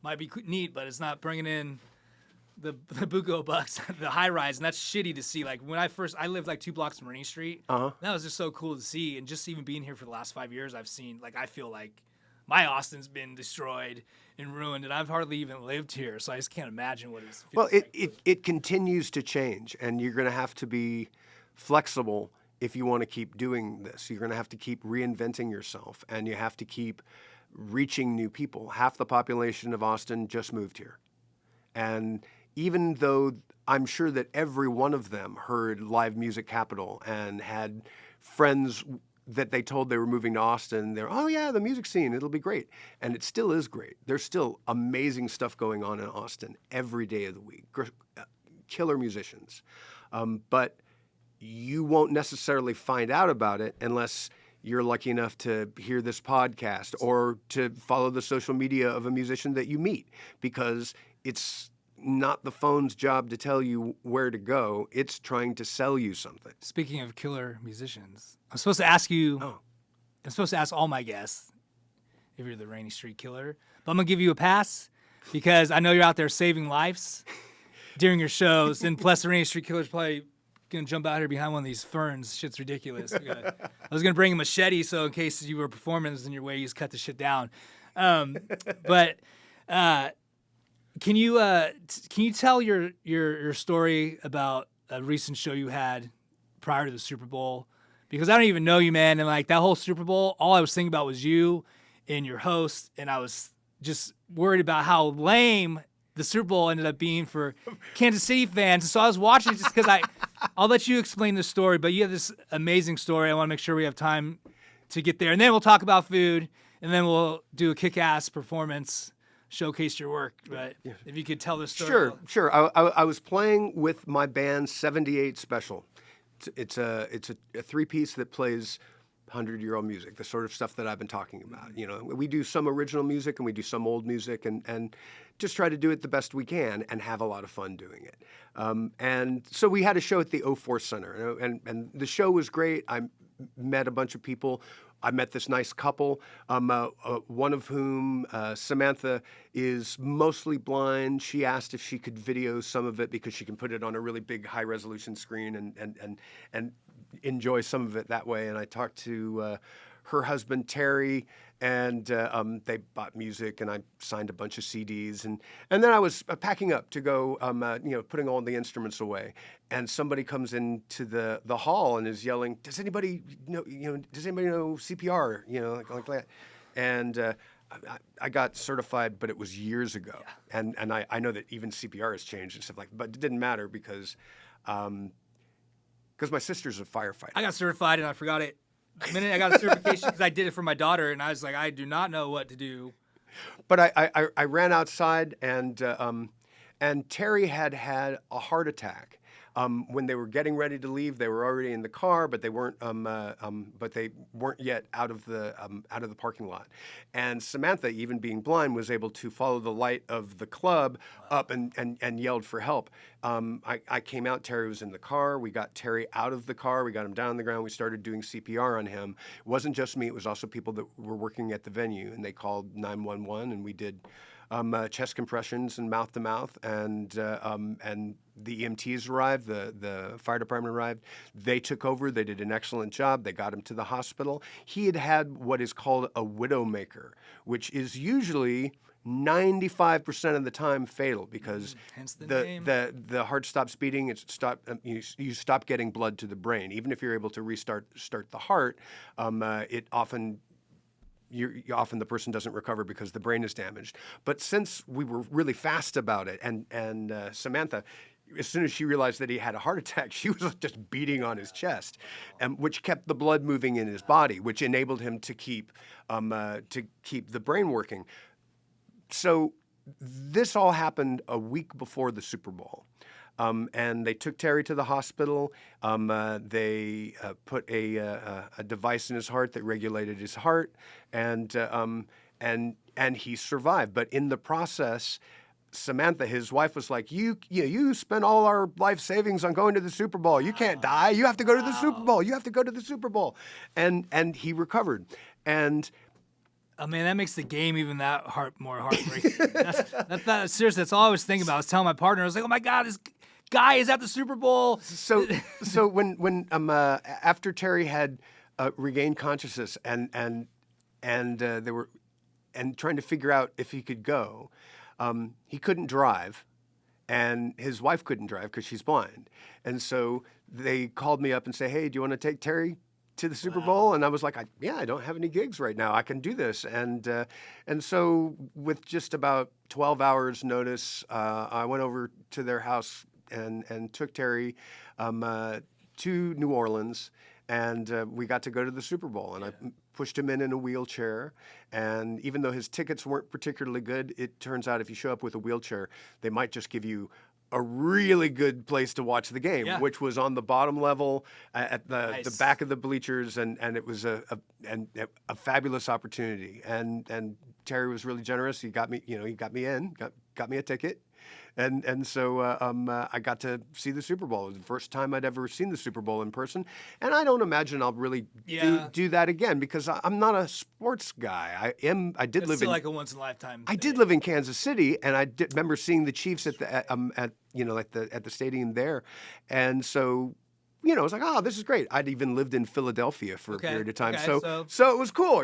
might be neat, but it's not bringing in the buco bucks, the high rise, and that's shitty to see. Like when I lived like 2 blocks from Marine Street. That was just so cool to see, and just even being here for the last 5 years, I've seen like I feel like my Austin's been destroyed and ruined, and I've hardly even lived here, so I just can't imagine what it's. Well, it continues to change, and you're going to have to be flexible if you want to keep doing this. You're going to have to keep reinventing yourself, and you have to keep reaching new people. Half the population of Austin just moved here, and even though I'm sure that every one of them heard Live Music Capital and had friends that they told they were moving to Austin, oh yeah, the music scene, it'll be great. And it still is great. There's still amazing stuff going on in Austin every day of the week. Killer musicians. But you won't necessarily find out about it unless you're lucky enough to hear this podcast or to follow the social media of a musician that you meet, because it's not the phone's job to tell you where to go. It's trying to sell you something. Speaking of killer musicians, I'm supposed to ask you, I'm supposed to ask all my guests if you're the Rainy Street Killer, but I'm going to give you a pass because I know you're out there saving lives during your shows. And plus, the Rainy Street Killer's probably gonna jump out here behind one of these ferns. Shit's ridiculous. I was gonna bring a machete, so in case you were performing in your way, you just cut the shit down. But can you tell your story about a recent show you had prior to the Super Bowl? Because I don't even know you, man, and like that whole Super Bowl, all I was thinking about was you and your host, and I was just worried about how lame the Super Bowl ended up being for Kansas City fans. So I was watching it just because I'll let you explain the story, but you have this amazing story. I want to make sure we have time to get there, and then we'll talk about food, and then we'll do a kick-ass performance, showcase your work. But if you could tell the story. Sure. I was playing with my band 78 Special. It's a three-piece that plays 100-year-old music, the sort of stuff that I've been talking about. You know, we do some original music and we do some old music, and just try to do it the best we can and have a lot of fun doing it. And so we had a show at the 04 Center, and the show was great. I met a bunch of people. I met this nice couple, one of whom, Samantha, is mostly blind. She asked if she could video some of it because she can put it on a really big high-resolution screen and enjoy some of it that way. And I talked to her husband, Terry, and they bought music, and I signed a bunch of CDs. And then I was packing up to go, putting all the instruments away. And somebody comes into the hall and is yelling, "Does anybody know CPR?" Like that. And I got certified, but it was years ago. Yeah. And I know that even CPR has changed and stuff like that. But it didn't matter because my sister's a firefighter. I got certified and I forgot it. The minute I got a certification, because I did it for my daughter, and I was like, I do not know what to do. But I ran outside, and Terry had a heart attack. When they were getting ready to leave, they were already in the car, but they weren't yet out of the parking lot. And Samantha, even being blind, was able to follow the light of the club up and yelled for help. I came out. Terry was in the car. We got Terry out of the car. We got him down on the ground. We started doing CPR on him. It wasn't just me. It was also people that were working at the venue, and they called 911, and we did chest compressions and mouth to mouth, and the EMTs arrived, the fire department arrived. They took over. They did an excellent job. They got him to the hospital. He had what is called a widowmaker, which is usually 95% of the time fatal because hence the name. The heart stops beating. You stop getting blood to the brain. Even if you're able to start the heart, it often. Often the person doesn't recover because the brain is damaged. But since we were really fast about it, and Samantha, as soon as she realized that he had a heart attack, she was just beating on his chest, which kept the blood moving in his body, which enabled him to keep the brain working. So this all happened a week before the Super Bowl. And they took Terry to the hospital. They put a device in his heart that regulated his heart, and he survived. But in the process, Samantha, his wife, was like, "You spent all our life savings on going to the Super Bowl. You can't die. You have to go to the Super Bowl. You have to go to the Super Bowl." And he recovered. And oh man, that makes the game even more heartbreaking. Seriously, that's all I was thinking about. I was telling my partner, I was like, "Oh my God, this guy is at the Super Bowl." So when after Terry had regained consciousness and they were trying to figure out if he could go, he couldn't drive, and his wife couldn't drive because she's blind, and so they called me up and say, "Hey, do you want to take Terry to the Super Bowl?" And I was like, I don't have any gigs right now. I can do this. And so with just about 12 hours notice, I went over to their house and took Terry to New Orleans, and we got to go to the Super Bowl. And I pushed him in a wheelchair. And even though his tickets weren't particularly good, it turns out if you show up with a wheelchair, they might just give you a really good place to watch the game, which was on the bottom level at the back of the bleachers, and it was a fabulous opportunity. And Terry was really generous. He got me, got me a ticket, And so I got to see the Super Bowl. It was the first time I'd ever seen the Super Bowl in person, and I don't imagine I'll really do that again because I'm not a sports guy. I did It's live still in like a once in a lifetime. I did live in Kansas City, and I did remember seeing the Chiefs at the stadium there, and so. I was like, oh, this is great. I'd even lived in Philadelphia for a period of time, so it was cool.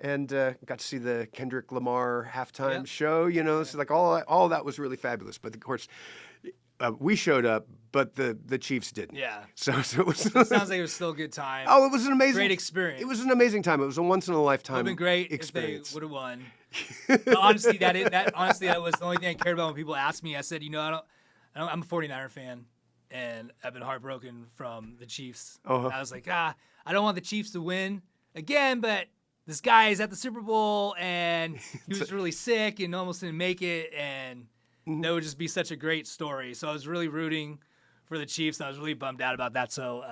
And got to see the Kendrick Lamar halftime show. So like all that was really fabulous. But of course, we showed up, but the Chiefs didn't. Yeah. So it was. It sounds like it was still a good time. Oh, it was an amazing, great experience. It was an amazing time. It was a once in a lifetime. Would have been great experience. if they would have won. But honestly, that was the only thing I cared about when people asked me. I said, I'm a 49er fan. And I've been heartbroken from the Chiefs. Uh-huh. I was like, I don't want the Chiefs to win again, but this guy is at the Super Bowl and he was really sick and almost didn't make it, and that would just be such a great story. So I was really rooting for the Chiefs, and I was really bummed out about that. So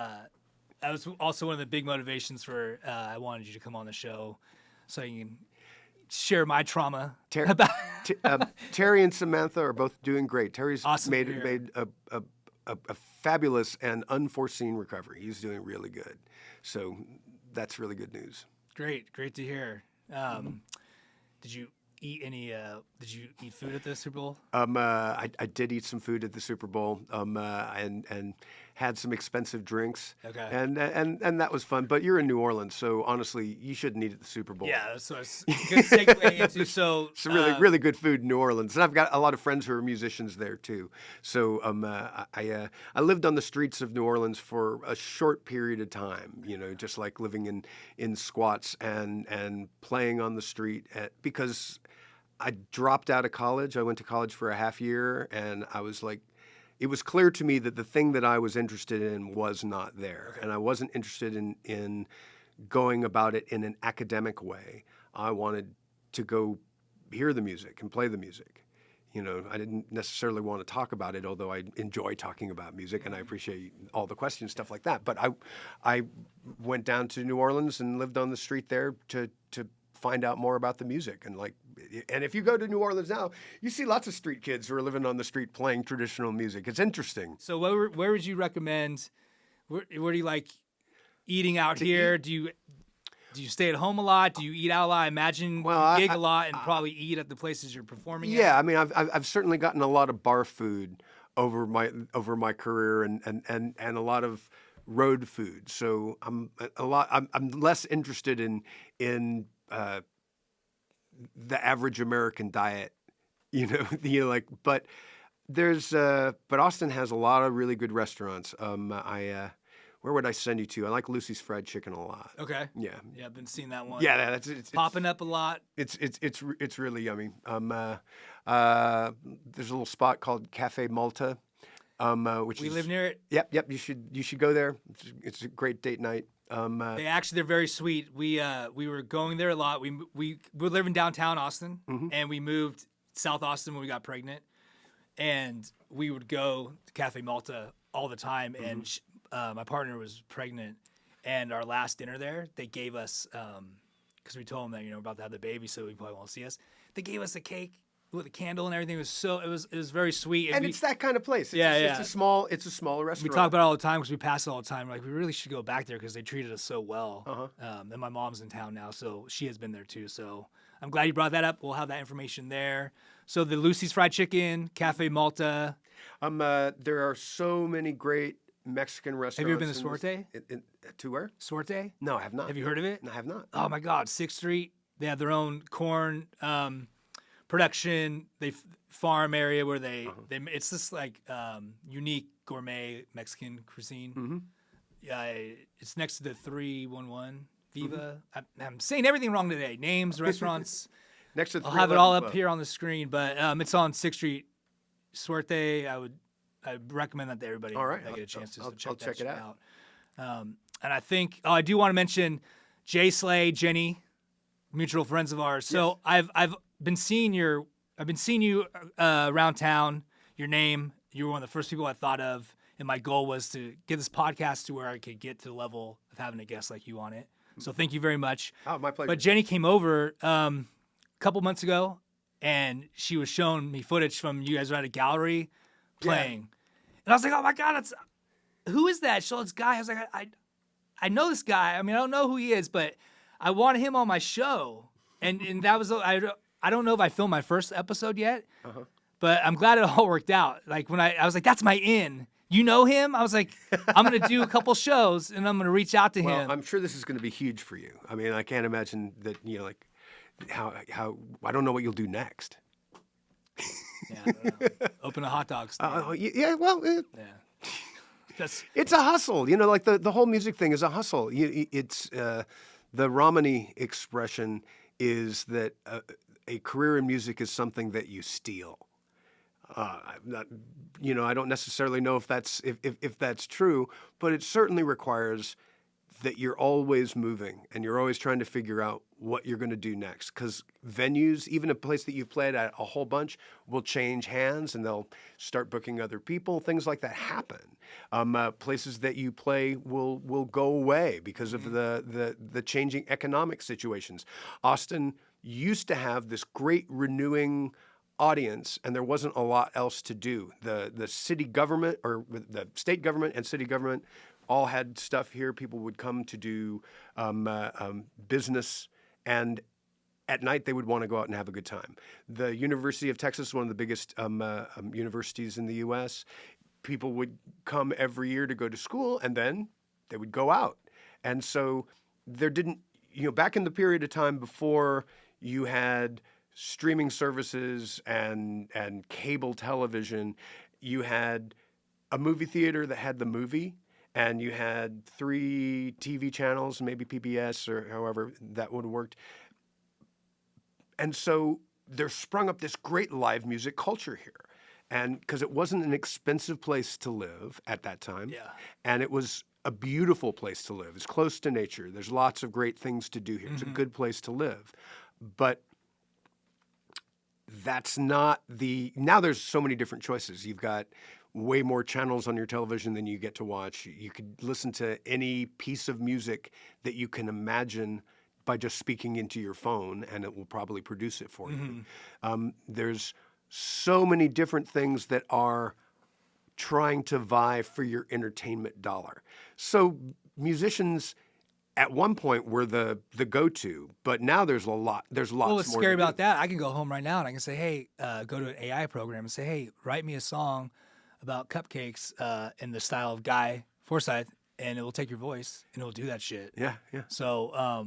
that was also one of the big motivations for I wanted you to come on the show so you can share my trauma. Terry and Samantha are both doing great. Terry's awesome made a fabulous and unforeseen recovery. He's doing really good. So that's really good news. Great to hear. Did you eat Did you eat food at the Super Bowl? I did eat some food at the Super Bowl. And had some expensive drinks. Okay. And that was fun. But you're in New Orleans, so honestly, you shouldn't eat at the Super Bowl. Yeah, so it's a good segue into It's really good food in New Orleans, and I've got a lot of friends who are musicians there too. So I lived on the streets of New Orleans for a short period of time. Just like living in squats and playing on the street because I dropped out of college. I went to college for a half year, and I was like. It was clear to me that the thing that I was interested in was not there. Okay. And I wasn't interested in going about it in an academic way. I wanted to go hear the music and play the music. I didn't necessarily want to talk about it, although I enjoy talking about music and I appreciate all the questions, stuff like that. But I went down to New Orleans and lived on the street there to find out more about the music. And if you go to New Orleans now, you see lots of street kids who are living on the street playing traditional music. It's interesting. So where would you recommend? Where do you like eating out here? Do you stay at home a lot? Do you eat out a lot? I imagine you gig a lot and probably eat at the places you're performing at. Yeah, I mean, I've certainly gotten a lot of bar food over my career and a lot of road food. So I'm less interested in the average American diet, but but Austin has a lot of really good restaurants. Where would I send you to? I like Lucy's Fried Chicken a lot. Okay. Yeah. Yeah, I've been seeing that one. Yeah, it's popping up a lot. It's really yummy. There's a little spot called Cafe Malta. Which we live near it. Yep. You should go there. It's a great date night. They're very sweet. We were going there a lot. We were living downtown Austin, and we moved South Austin when we got pregnant, and we would go to Cafe Malta all the time. And my partner was pregnant, and our last dinner there, they gave us because we told them that we're about to have the baby, so we probably won't see us. They gave us a cake with a candle and everything. It was very sweet. And it's that kind of place. It's a small restaurant. We talk about it all the time because we pass it all the time. We're like, we really should go back there because they treated us so well. And my mom's in town now, so she has been there too. So I'm glad you brought that up. We'll have that information there. So the Lucy's Fried Chicken, Cafe Malta. There are so many great Mexican restaurants. Have you ever been to Suerte? To where? Suerte? No, I have not. Have you heard of it? No, I have not. Oh my God, 6th Street. They have their own corn production. They farm area where they it's this like unique gourmet Mexican cuisine. Yeah, it's next to the 311 Viva. I'm saying everything wrong today. Names, restaurants. Next to the I'll have it all up here on the screen, but it's on 6th Street. Suerte. I recommend that to everybody. All right, that get a chance I'll to check it out. And I think I do want to mention Jay Slay, Jenny, mutual friends of ours. So I've been seeing you around town. Your name, you were one of the first people I thought of, and my goal was to get this podcast to where I could get to the level of having a guest like you on it. So thank you very much. Oh, my pleasure. But Jenny came over a couple months ago, and she was showing me footage from you guys were at a gallery playing, and I was like, oh my god, who is that? She this guy. I was like, I know this guy. I mean, I don't know who he is, but I wanted him on my show, and that was I don't know if I filmed my first episode yet, but I'm glad it all worked out. Like when I was like, that's my in. You know him? I was like, I'm going to do a couple shows and I'm going to reach out to him. I'm sure this is going to be huge for you. I mean, I can't imagine that, like how I don't know what you'll do next. Yeah, I don't know. Open a hot dog stand. It's a hustle. Like the whole music thing is a hustle. It's the Romney expression is that a career in music is something that you steal. I'm not, I don't necessarily know if that's true, but it certainly requires that you're always moving and you're always trying to figure out what you're going to do next. Because venues, even a place that you've played at a whole bunch, will change hands and they'll start booking other people. Things like that happen. Places that you play will go away because of the changing economic situations. Austin used to have this great renewing audience, and there wasn't a lot else to do. The city government, or the state government and city government, all had stuff here. People would come to do business, and at night they would want to go out and have a good time. The University of Texas, one of the biggest universities in the U.S., people would come every year to go to school, and then they would go out. And so there didn't, back in the period of time before you had streaming services and cable television, you had a movie theater that had the movie, and you had 3 TV channels, maybe PBS or however that would have worked. And so there sprung up this great live music culture here. And because it wasn't an expensive place to live at that time, and it was a beautiful place to live. It's close to nature. There's lots of great things to do here. It's a good place to live. But that's not now there's so many different choices. You've got way more channels on your television than you get to watch. You could listen to any piece of music that you can imagine by just speaking into your phone, and it will probably produce it for you. There's so many different things that are trying to vie for your entertainment dollar. So musicians at one point were the go-to, but now there's lots more. Well, what's scary about that, I can go home right now and I can say, hey, go to an AI program and say, hey, write me a song about cupcakes in the style of Guy Forsyth, and it will take your voice and it will do that shit. Yeah. So,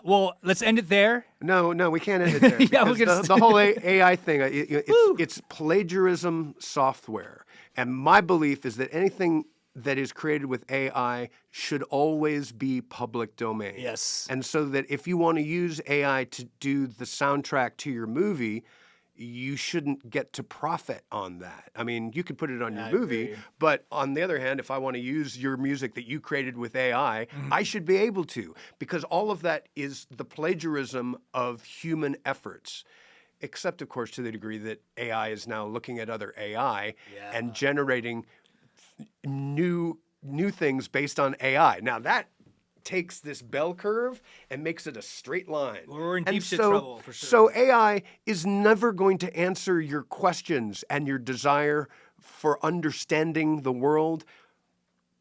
well, let's end it there. No, we can't end it there. The whole AI thing, it's plagiarism software. And my belief is that anything that is created with AI should always be public domain. Yes. And so that if you want to use AI to do the soundtrack to your movie, you shouldn't get to profit on that. I mean, you could put it on your movie, agree. but on the other hand, if I want to use your music that you created with AI, I should be able to, because all of that is the plagiarism of human efforts. Except, of course, to the degree that AI is now looking at other AI and generating new things based on AI. Now that takes this bell curve and makes it a straight line. We're in deep shit trouble for sure. So AI is never going to answer your questions and your desire for understanding the world.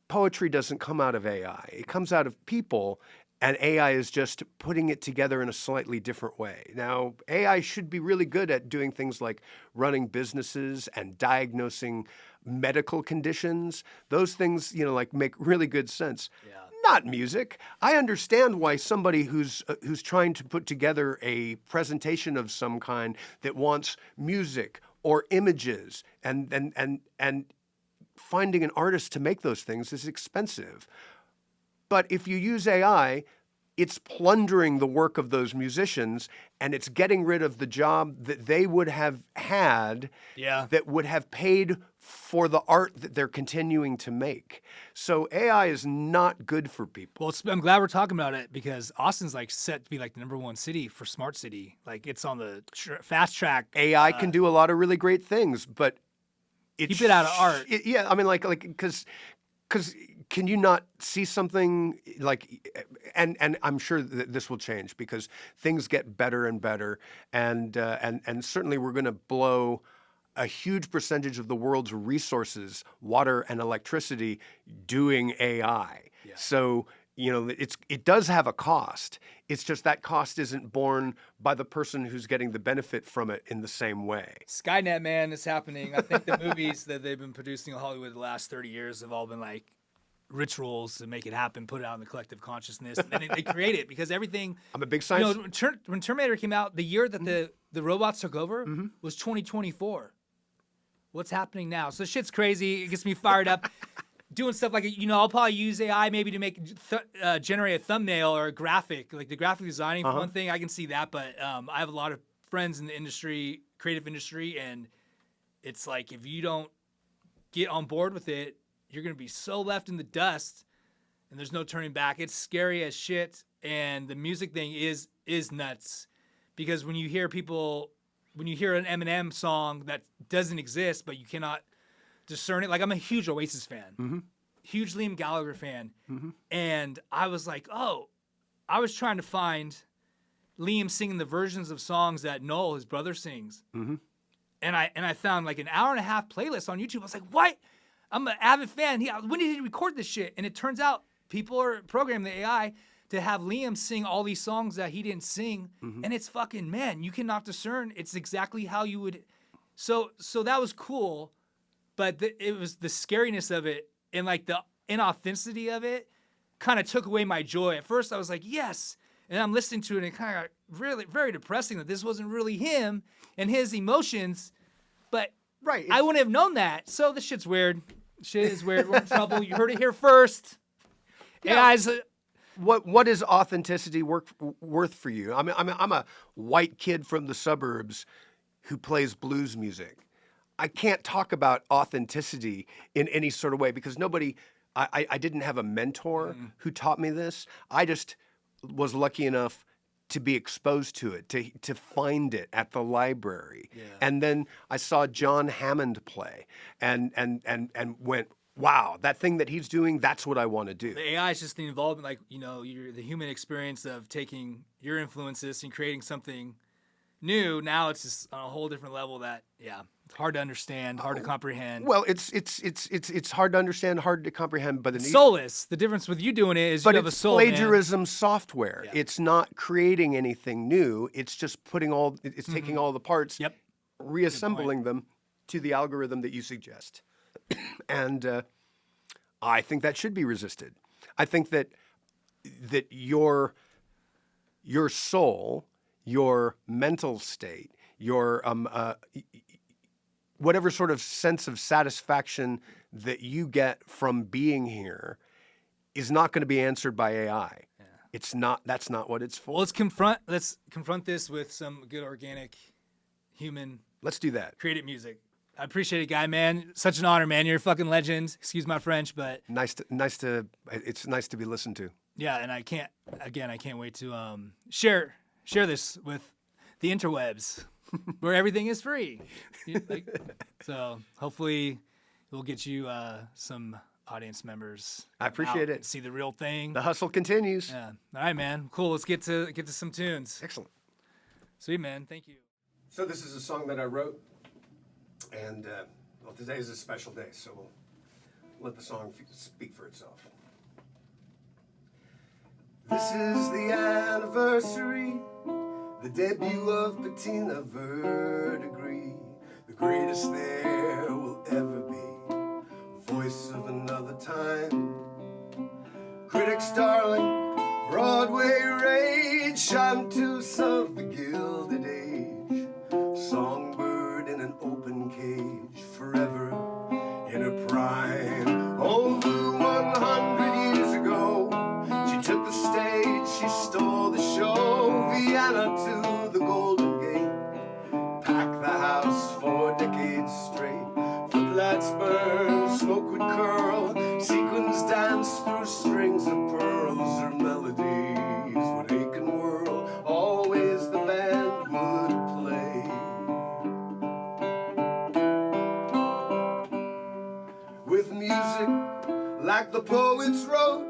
Poetry doesn't come out of AI. It comes out of people, and AI is just putting it together in a slightly different way. Now, AI should be really good at doing things like running businesses and diagnosing medical conditions. Those things, make really good sense. Yeah. Not music. I understand why somebody who's trying to put together a presentation of some kind that wants music or images and finding an artist to make those things is expensive. But if you use AI, it's plundering the work of those musicians, and it's getting rid of the job that they would have had that would have paid for the art that they're continuing to make. So AI is not good for people. Well, I'm glad we're talking about it, because Austin's set to be the #1 city for smart city. It's on the fast track. AI can do a lot of really great things, but keep it out of art. I mean, because can you not see something like, and I'm sure that this will change because things get better and better, and certainly we're going to blow a huge percentage of the world's resources, water and electricity, doing AI. Yeah. So, it does have a cost. It's just that cost isn't borne by the person who's getting the benefit from it in the same way. Skynet, man, is happening. I think the movies that they've been producing in Hollywood the last 30 years have all been like rituals to make it happen, put it out in the collective consciousness, and then they create it because everything. I'm a big science. When Terminator came out, the year that the robots took over was 2024. What's happening now? So shit's crazy. It gets me fired up. Doing stuff like, I'll probably use AI maybe to make generate a thumbnail or a graphic, like the graphic designing for one thing. I can see that, but I have a lot of friends in the industry, creative industry, and it's like if you don't get on board with it, you're gonna be so left in the dust, and there's no turning back. It's scary as shit, and the music thing is nuts, because when you hear an Eminem song that doesn't exist, but you cannot discern it. Like, I'm a huge Oasis fan, huge Liam Gallagher fan, and I was like, I was trying to find Liam singing the versions of songs that Noel, his brother, sings, and I found like an hour and a half playlist on YouTube. I was like, what? I'm an avid fan. When did he record this shit? And it turns out people are programming the AI to have Liam sing all these songs that he didn't sing, and it's fucking, man, you cannot discern. It's exactly how you would. So that was cool. But it was the scariness of it and like the inauthenticity of it kind of took away my joy. At first I was like, yes. And I'm listening to it and it kind of got really very depressing that this wasn't really him and his emotions. But I wouldn't have known that. So this shit's weird. Shit is weird. We're in trouble. You heard it here first. Yeah. AI's... What is authenticity worth for you? I mean, I'm a white kid from the suburbs who plays blues music. I can't talk about authenticity in any sort of way because I didn't have a mentor who taught me this. I just was lucky enough to be exposed to it, to find it at the library. Yeah. And then I saw John Hammond play and went, wow, that thing that he's doing, that's what I want to do. The AI is just the involvement, like, the human experience of taking your influences and creating something new. Now it's just on a whole different level that, it's hard to understand, hard to comprehend. Well, it's hard to understand, hard to comprehend, but soulless. The difference with you doing it is you have a soul. But it's plagiarism software. Yeah. It's not creating anything new. It's just taking all the parts, reassembling them to the algorithm that you suggest. And I think that should be resisted. I think that your soul, your mental state, your whatever sort of sense of satisfaction that you get from being here is not going to be answered by AI. Yeah. It's not. That's not what it's for. Well, let's confront this with some good organic human. Let's do that. Creative music. I appreciate it, guy, man. Such an honor, man. You're a fucking legend. Excuse my French, but it's nice to be listened to. Yeah, and I can't wait to share this with the interwebs where everything is free. So hopefully we'll get you some audience members. I appreciate it. See the real thing. The hustle continues. Yeah. All right, man. Cool. Let's get to some tunes. Excellent. Sweet, man. Thank you. So this is a song that I wrote. And today is a special day, so we'll let the song speak for itself. This is the anniversary, the debut of Patina Verdigris, the greatest there will ever be, voice of another time. Critics darling, Broadway rage, I'm too of the Gilded Age, songbird in an open cage, forever in her prime. Over 100 years ago, she took the stage, she stole the show, Vienna to the Golden Gate, packed the house for decades straight, footlights burn, smoke would curl, sequins dance through strings of pearls, her melodies would ache and whirl, always the band would play. With music like the poets wrote,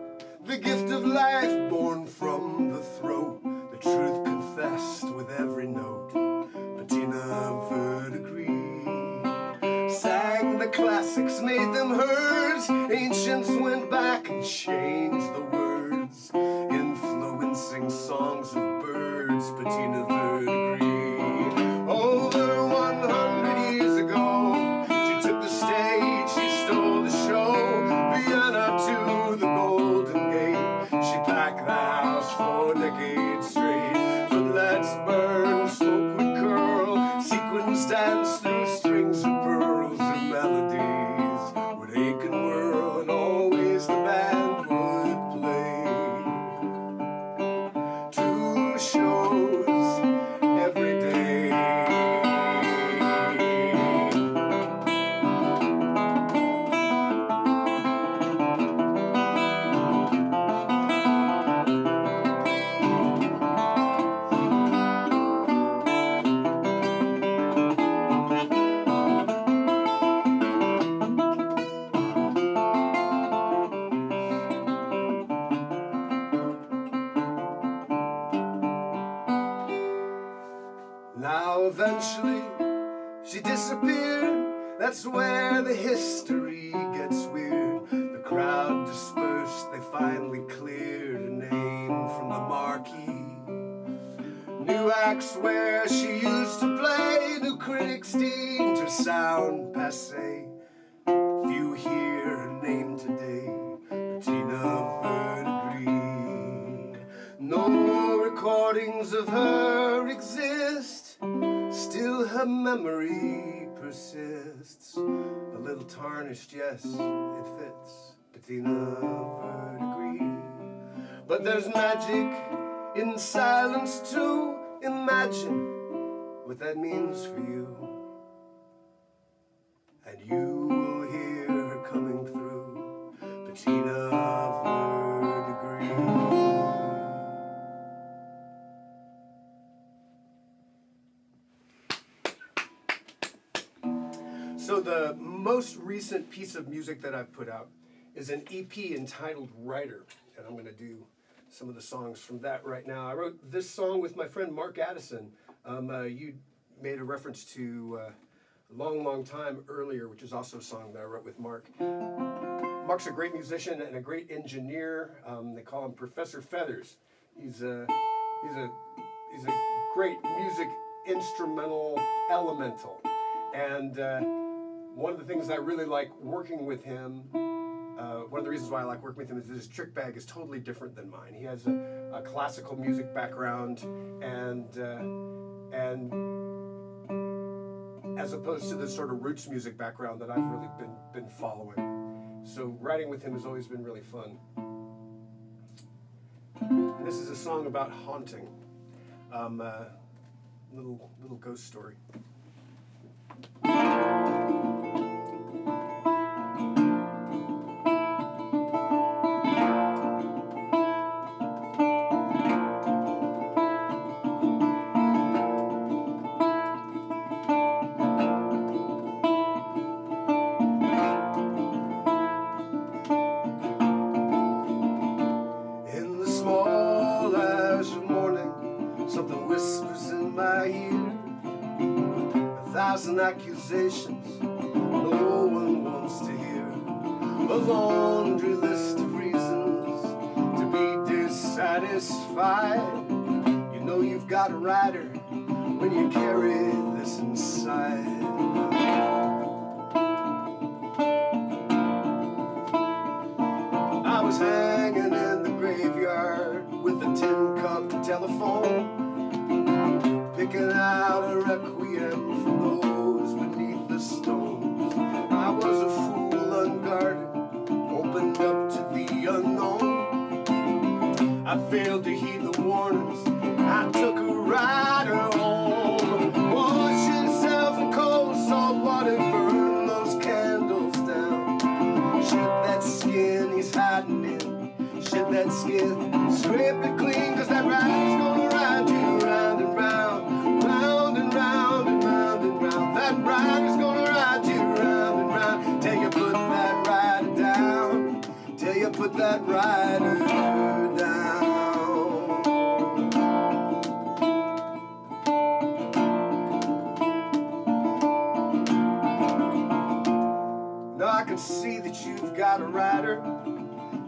the gift of life born from the throat, the truth confessed with every note. Bettina Verdigris sang the classics, made them hers. Ancients went back and changed the words, influencing songs of birds. Bettina Verdigris. Over 100 years ago, she took the stage, she stole the show. Vienna to the Golden Gate, she packed the house for decades straight. But let's burn, smoke would curl, sequins dance through strings of pearls, and melodies would ache and whirl, and always the band would play. 2 shows every day. Now eventually she disappeared. That's where the history gets weird. The crowd dispersed, they finally cleared a name from the marquee. New acts where she used to play, new critics deemed her sound passé. Few hear her name today, Bettina Verdigris. No more recordings of her exist, still her memory persists. A little tarnished, yes, it fits, Bettina Verdigris. But there's magic in silence too. Imagine what that means for you, and you will hear her coming through, Bettina Verdigris. So the most recent piece of music that I've put out is an EP entitled Writer, and I'm going to do some of the songs from that right now. I wrote this song with my friend Mark Addison. You made a reference to a long time earlier, which is also a song that I wrote with Mark. Mark's a great musician and a great engineer. They call him Professor Feathers. He's a great music instrumental elemental. And one of the things I really like working with him, one of the reasons why I like working with him is that his trick bag is totally different than mine. He has a classical music background, and as opposed to the sort of roots music background that I've really been following. So writing with him has always been really fun. And this is a song about haunting, little ghost story. Accusations no one wants to hear, a laundry list of reasons to be dissatisfied. You know you've got a rider when you carry this inside. I was hanging in the graveyard with a tin-cup telephone, picking out a requiem from those beneath the stones. I was a fool unguarded, opened up to the unknown. I failed to heed the warnings, I took a rider home. Wash yourself in cold salt water, burn those candles down. Shed that skin he's hiding in, shed that skin, scrape it clean, cause that rider's gonna ride you round and round. Round and round and round and round. That rider's gonna ride you round and round till you put that rider down. Till you that rider down. Now I can see that you've got a rider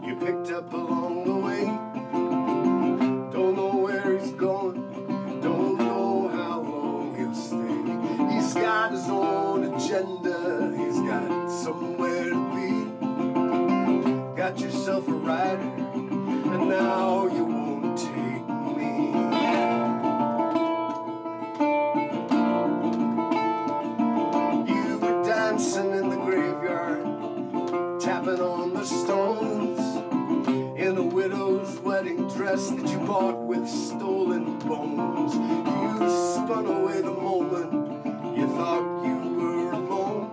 you picked up along the way. Don't know where he's going, don't know how long he'll stay. He's got his own agenda, he's got somewhere to be. Got yourself a rider, and now you won't take me. You were dancing in the graveyard, tapping on the stones, in a widow's wedding dress that you bought with stolen bones. You spun away the moment you thought you were alone,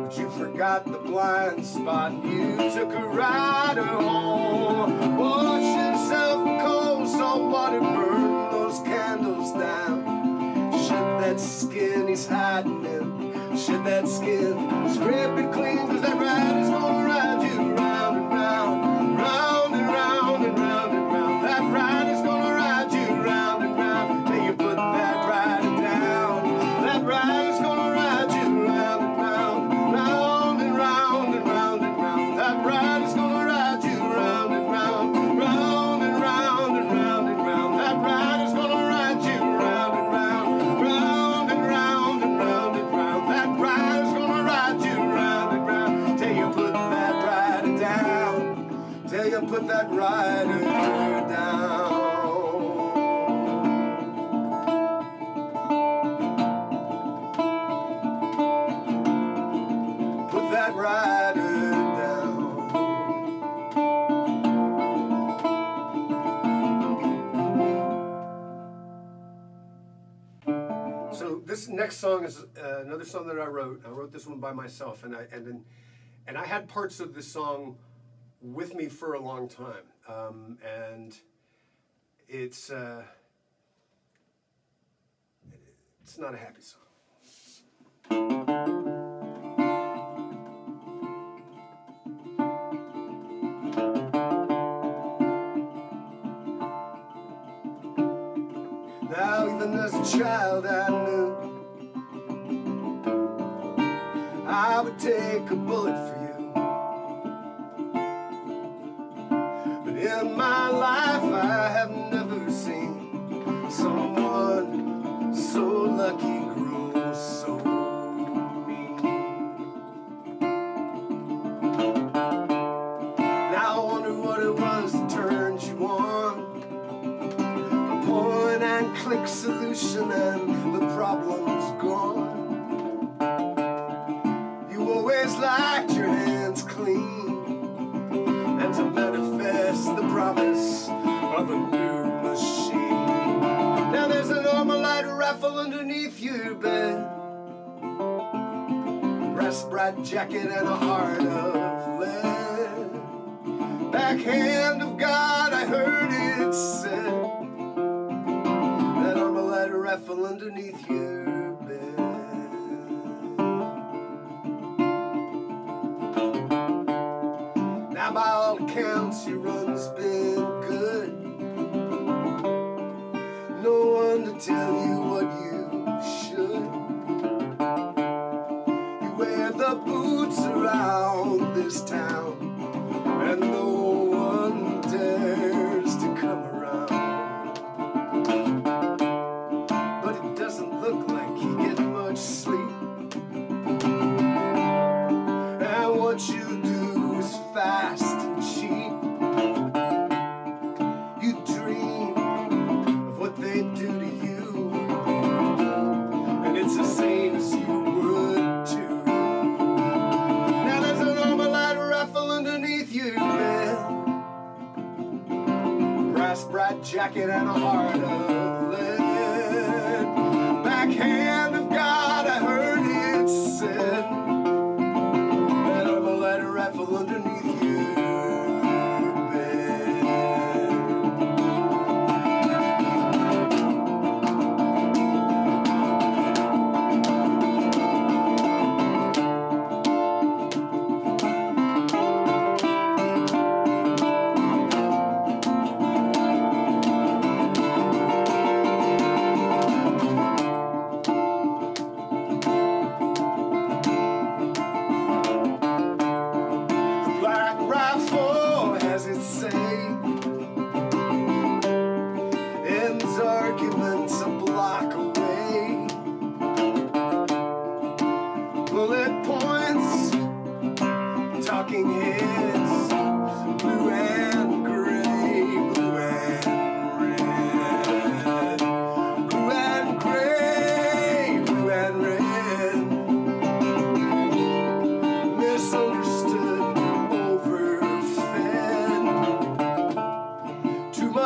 but you forgot the blind spot. You took a rider home. Wash yourself in cold salt water, burn those candles down. Shed that skin he's hiding in, shed that skin, scrape it clean, 'cause that rider's gonna ride you round and round, round and round and round and round. That rider's gonna ride you round and round till you put that rider down. That rider's gonna ride you round and round, round and round and round and round. That rider's gonna ride you round and round, round and round and round and round. That rider's gonna ride you round and round, round and round and round and round. That rider's gonna ride you round and round till you put that rider down, till you put that rider down. Put that rider down. So this next song is another song that I wrote. I wrote this one by myself, and I had parts of this song with me for a long time, and it's not a happy song. Now even as a child I knew I would take a bullet for you, but in my life I have never seen someone so lucky grow so mean. Now I wonder what it was that turned you on. A point and click solution and the problem's gone. You always liked your hands clean, and to manifest the promise of a new machine. Now there's an Armalite rifle underneath your bed, brass bright jacket and a heart of lead. Backhand of God, I heard it said, that Armalite rifle underneath your bed. Now by all accounts your run's been good. No one to tell you what you should. You wear the boots around this town, and no one dares to come around. But it doesn't look like you get much sleep, and what you do is fast and cheap. You dream of what they do to you, and it's the same as you would too. Now there's an Armalite rifle underneath your bed, brass bright jacket and a heart of lead. Backhand of God, I heard it said, that Armalite rifle underneath your bed.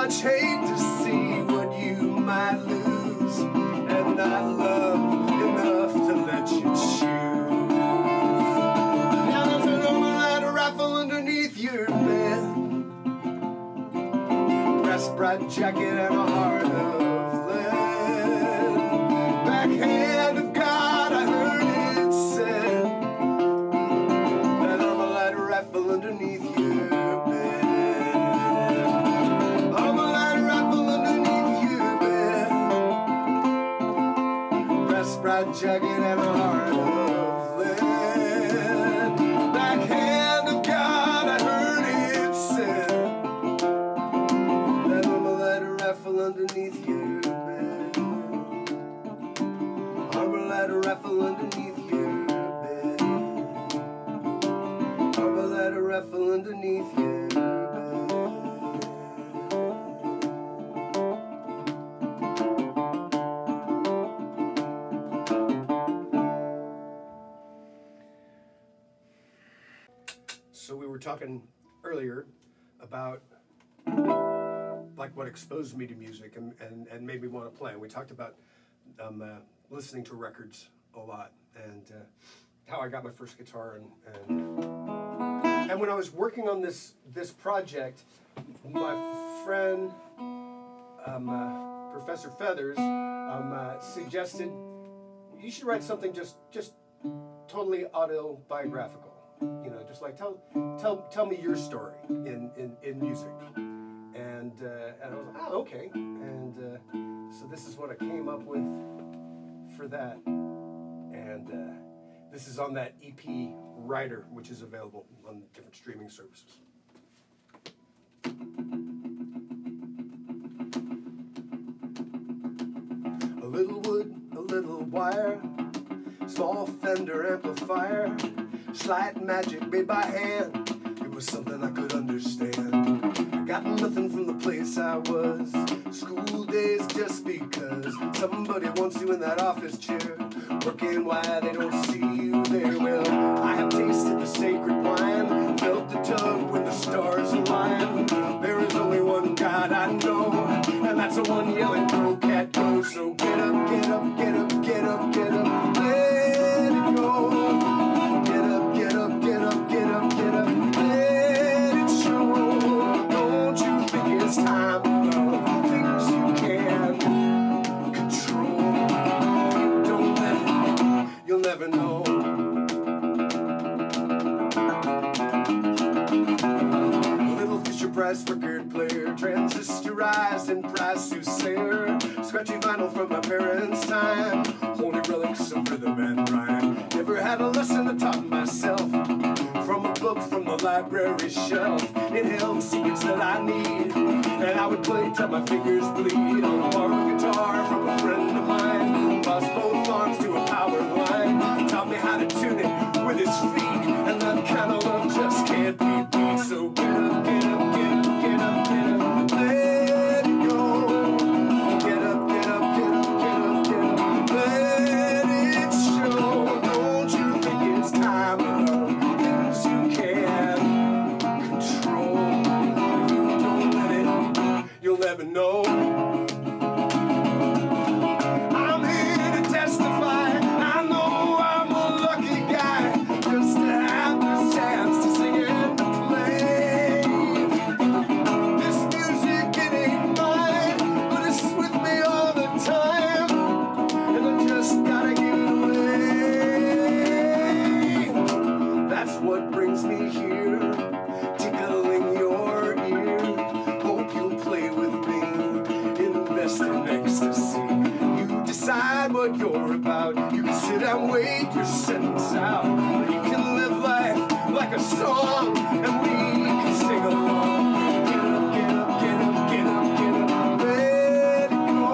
much hate to see what you might lose, and not love enough to let you choose. Now there's an overnight rifle underneath your bed, breast bright jacket and a heart of lead. Backhand of God, I heard it said, that Armalite rifle underneath your bed. Armalite rifle underneath your bed, breast bright jacket and a heart of lead. Backhand of God, I heard it said, that Armalite rifle underneath your bed. Armalite rifle underneath your bed. Armalite rifle underneath your bed. So we were talking earlier about like what exposed me to music and made me want to play. And we talked about listening to records a lot and how I got my first guitar and when I was working on this project, my friend Professor Feathers suggested you should write something just totally autobiographical. You know, just like tell me your story in music. And I was like, oh, okay. And so this is what I came up with for that. And this is on that EP Writer, which is available on different streaming services. A little wood, a little wire, small Fender amplifier, slight magic made by hand. It was something I could understand. I got nothing from the place I was. School days just because somebody wants you in that office chair, working while they don't see you there. Well, I have tasted the sacred wine, felt the tug when the stars align. There is only one God I know, and that's the one yelling, go cat go. So get up, get up, get up, get up, get up, let it go. Get up, get up, get up, get up, get up, let it show. Don't you think it's time to know things you can control? Don't let it, you'll never know. Little Fisher-Price record player, transistorized and price soothsayer, scratchy vinyl from my parents' time, holy relics of rhythm and rhyme. Never had a lesson I taught myself from a book from the library shelf. Inhaled secrets that I need, and I would play till my fingers bleed on a borrowed guitar from a friend of mine. Lost both arms to a power line, taught me how to tune it with his feet, and that kind of love just can't be beat. So get up, get up, get up, get up, get up, let it go. Get up, get up, get up, get up, get up, let it show. Don't you think it's time to love things you can control? If you don't let it, you'll never know. I'm here to testify. I know I'm a lucky guy just to have this chance to sing and to play. This music, it ain't mine, but it's with me all the time, and I just gotta give it away. That's what brings me here, tickling your ear. Hope you'll play with me, invest in ecstasy. You decide what you're about. You can sit and wait your sentence out, or you can live life like a song, and we can sing along. Get up, get up, get up, get up, get up, let it go.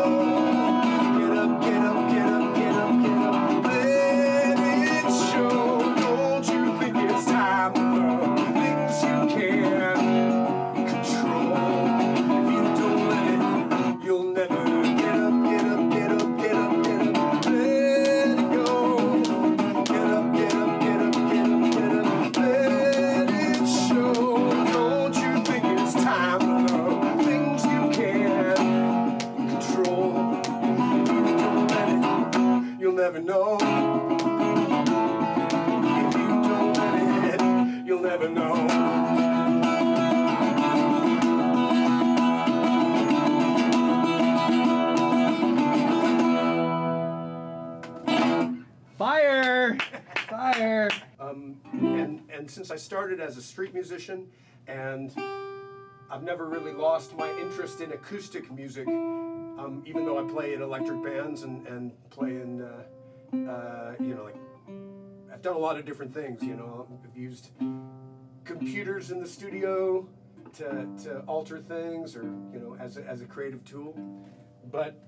Get up, get up, get up, get up, get up, let it show. Don't you think it's time to love things you can control? If you don't let it, you'll never. Get up, get up, get up, get up, get up, let it go. Get up, get up, get up, get up, get up, let it never know. If you don't let it, you'll never know. Fire! Fire! And since I started as a street musician, and I've never really lost my interest in acoustic music, even though I play in electric bands and play in, like, I've done a lot of different things, I've used computers in the studio to alter things, or, as a creative tool, but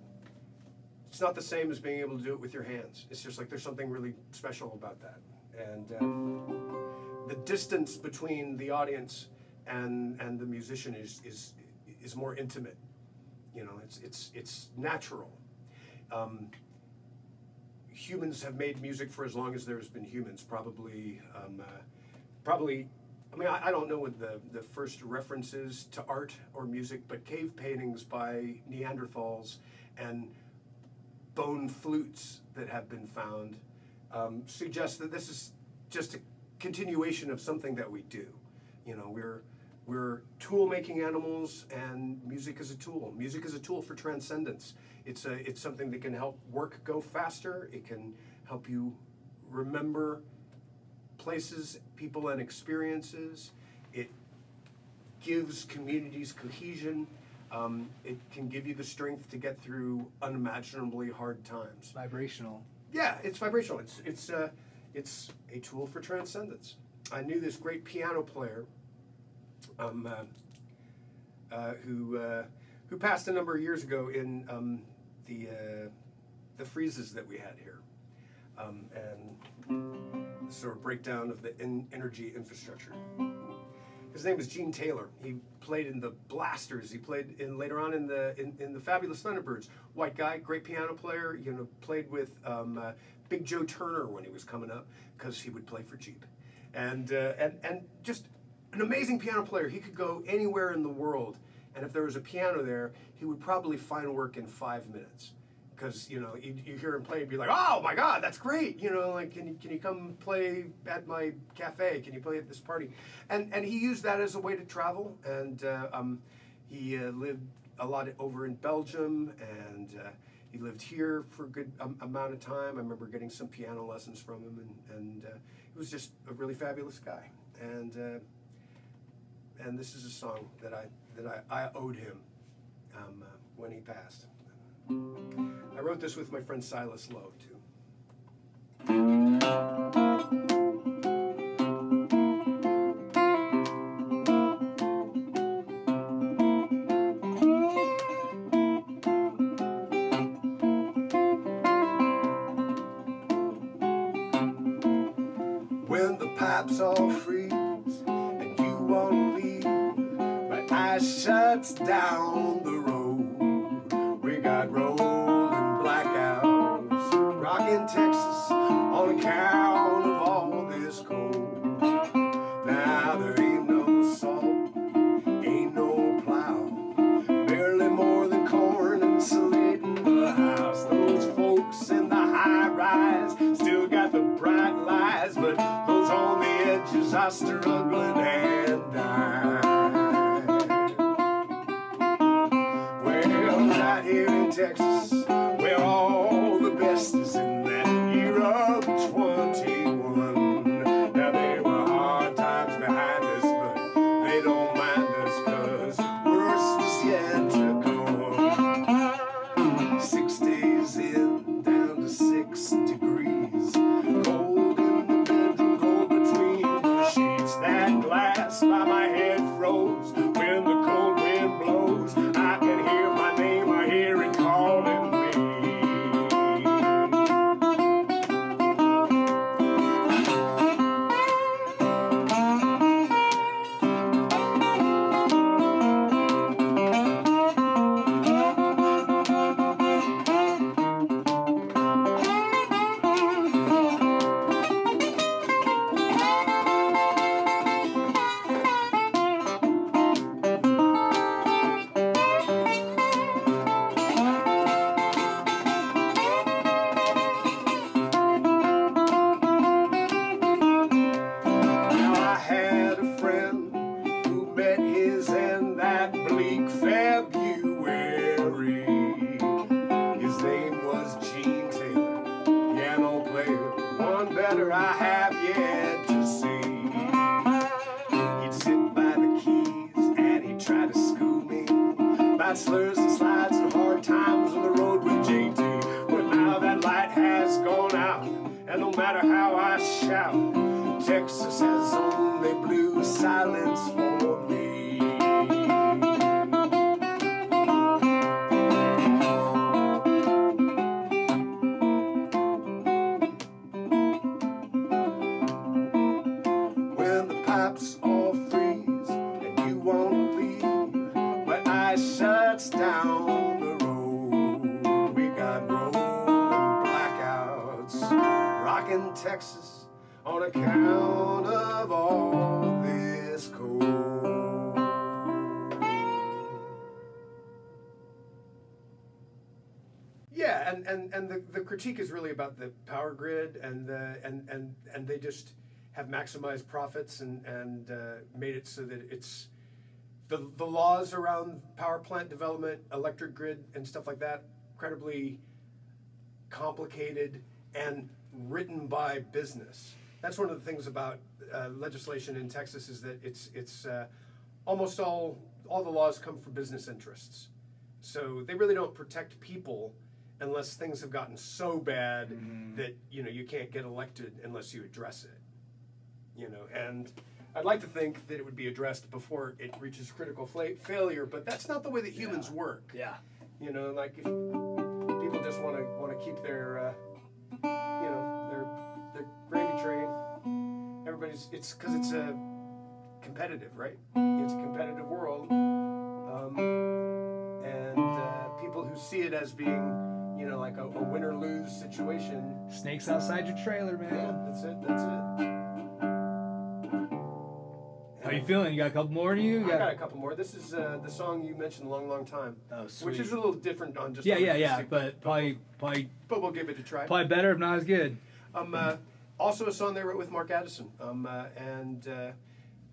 it's not the same as being able to do it with your hands. It's just like there's something really special about that. And the distance between the audience and the musician is more intimate. It's natural. Humans have made music for as long as there's been humans. Probably. I mean, I don't know what the first references to art or music, but cave paintings by Neanderthals and bone flutes that have been found suggest that this is just a continuation of something that we do. We're tool-making animals, and music is a tool. Music is a tool for transcendence. It's something that can help work go faster. It can help you remember places, people, and experiences. It gives communities cohesion. It can give you the strength to get through unimaginably hard times. Vibrational. Yeah, it's vibrational. It's a tool for transcendence. I knew this great piano player who passed a number of years ago in the freezes that we had here, and sort of breakdown of the energy infrastructure. His name was Gene Taylor. He played in the Blasters. He played later on in the Fabulous Thunderbirds. White guy, great piano player. Played with Big Joe Turner when he was coming up, because he would play for Jeep, and just an amazing piano player. He could go anywhere in the world, and if there was a piano there, he would probably find work in 5 minutes. Because you hear him play and be like, oh my God, that's great. Like, can you come play at my cafe? Can you play at this party? And he used that as a way to travel. And he lived a lot over in Belgium, and he lived here for a good amount of time. I remember getting some piano lessons from him, and he was just a really fabulous guy. And this is a song that I owed him when he passed. I wrote this with my friend Silas Lowe, too. When the pipes all freeze and you want to leave, my eyes shuts down the road. We got rolling blackouts, rocking Texas on account of all this cold. Now there ain't no salt, ain't no plow, barely more than corn insulating the house. Those folks in the high rise still got the bright lights, but those on the edges are struggling and dying. Right here in Texas, where all the best is in that year of 21. Now there were hard times behind us, but they don't mind us, 'cause worse was yet to come. 6 days in, down to 6 degrees. Cold in the bedroom, cold between the sheets. That glass by my head froze when the cold wind blows. I can hear my name, I hear it calling. bachelors and slides and hard times on the road with JT. But now that light has gone out, and no matter how I shout, Texas has only blue silence for me. When the pipes all freeze and you wanna leave, but ice shuts down the road, we got rolling blackouts rocking Texas on account of all this cold. Yeah, and the critique is really about the power grid and they just have maximized profits and made it so that it's the laws around power plant development, electric grid, and stuff like that, incredibly complicated and written by business. That's one of the things about legislation in Texas is that it's almost all the laws come from business interests. So they really don't protect people unless things have gotten so bad that you can't get elected unless you address it. And I'd like to think that it would be addressed before it reaches critical failure, but that's not the way that humans work. Yeah. Like if people just want to keep their their gravy train, it's because it's a competitive, right? It's a competitive world, and people who see it as being like a win-or-lose situation. Snakes outside your trailer, man. Yeah, that's it. How you feeling? You got a couple more to you? I got a couple more. This is the song you mentioned, Long, Long Time. Oh, sweet. Which is a little different on just... Yeah, but probably... But we'll give it a try. Probably better, if not as good. Also a song they wrote with Mark Addison.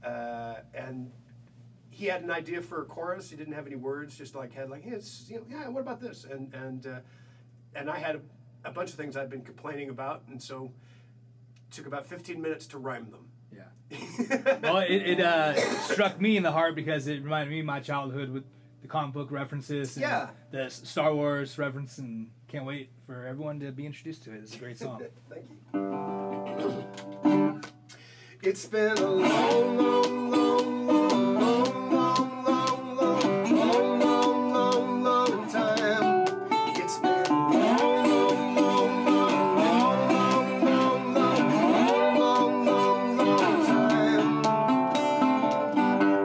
And he had an idea for a chorus. He didn't have any words, just hey, it's, what about this? And I had a bunch of things I'd been complaining about, and so it took about 15 minutes to rhyme them. Yeah. Well, it struck me in the heart because it reminded me of my childhood with the comic book references and the Star Wars reference, and can't wait for everyone to be introduced to it. It's a great song. Thank you. It's been a long, long, long, long, long, long, long, long, long, long, long time. It's been a long, long, long, long, long, long, long, long, long, long time.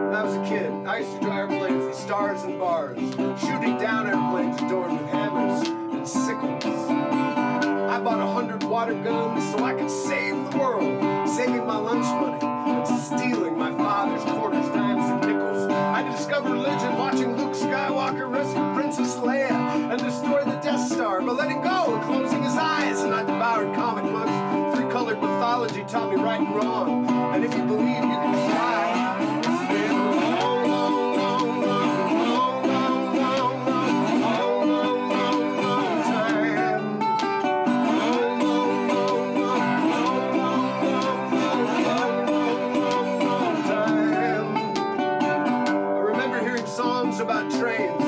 When I was a kid, I used to drive airplanes with stars and bars, shooting down airplanes adorned with hammers and sickles. I bought 100 water guns so I could save the world, saving my lunch money and stealing my father's quarters, dimes, and nickels. I discovered religion watching Luke Skywalker rescue Princess Leia and destroy the Death Star by letting go and closing his eyes. And I devoured comic books. Three-colored mythology taught me right and wrong. And if you believe, you can fly. It's been a long, long, long, long, long, long, long, long, long, long, long time. Long, long, long, long, long, long, long, long, long time. I remember hearing songs about trains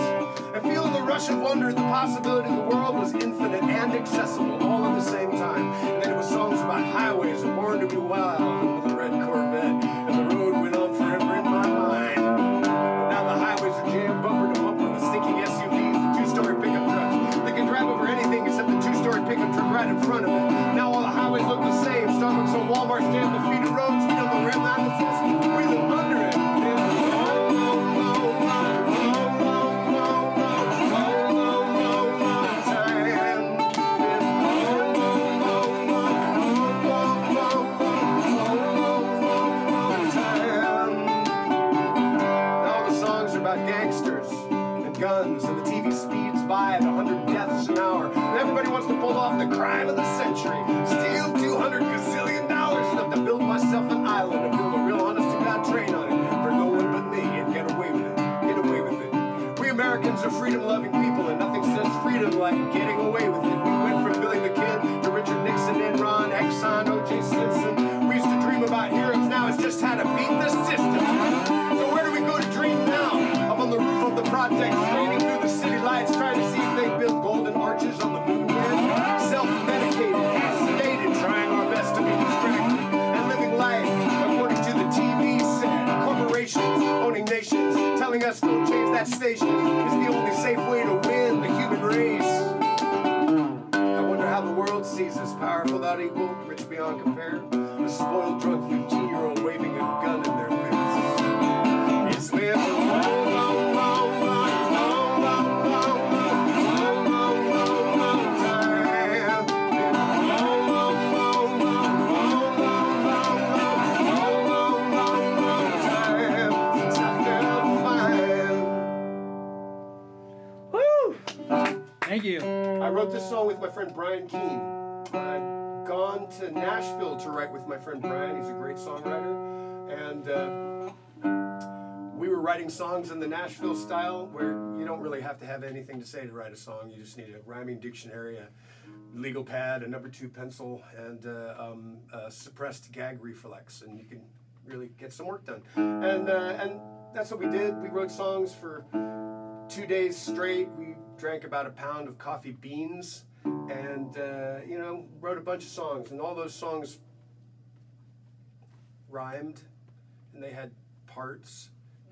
and feeling the rush of wonder at the possibility the world was infinite and accessible all at the same time. And then it was songs about highways and Born to Be Wild with a red Corvette, and the road went on forever in my mind. But now the highways are jammed bumper to bumper with stinking SUVs and two-story pickup trucks that can drive over anything except the two-story pickup truck right in front of it. Now all the highways look the same. Starbucks and Walmart's jammed the feeder roads. We don't know red line that says we live under it. Gangsters and guns, and the TV speeds by at 100 deaths an hour. And everybody wants to pull off the crime of the century. Steal $200 gazillion, enough to build myself an island and build a real honest-to-God train on it for no one but me and get away with it. Get away with it. We Americans are freedom-loving people, and nothing says freedom like getting away with it. We went from Billy the Kid to Richard Nixon, Enron, Exxon, O.J. Simpson. We used to dream about heroes. Now it's just how to beat the system. So where do we go to dream now? I'm on the roof of the project, gas station is the only safe way to win the human race. I wonder how the world sees us, powerful without equal, rich beyond compare. A spoiled, drunk 15-year-old waving a gun in their face. It's been a long, long, long, long, long, long, long, long, long, long, long time. Been a long, long, long, long, long, long, long, long, long, long time since I felt fine. Woo! Thank you. I wrote this song with my friend Brian Keene. I'd gone to Nashville to write with my friend Brian. He's a great songwriter. And we were writing songs in the Nashville style where you don't really have to have anything to say to write a song. You just need a rhyming dictionary, a legal pad, a number 2 pencil, and a suppressed gag reflex, and you can really get some work done. And that's what we did. We wrote songs for 2 days straight. We drank about a pound of coffee beans and, wrote a bunch of songs. And all those songs rhymed, and they had parts.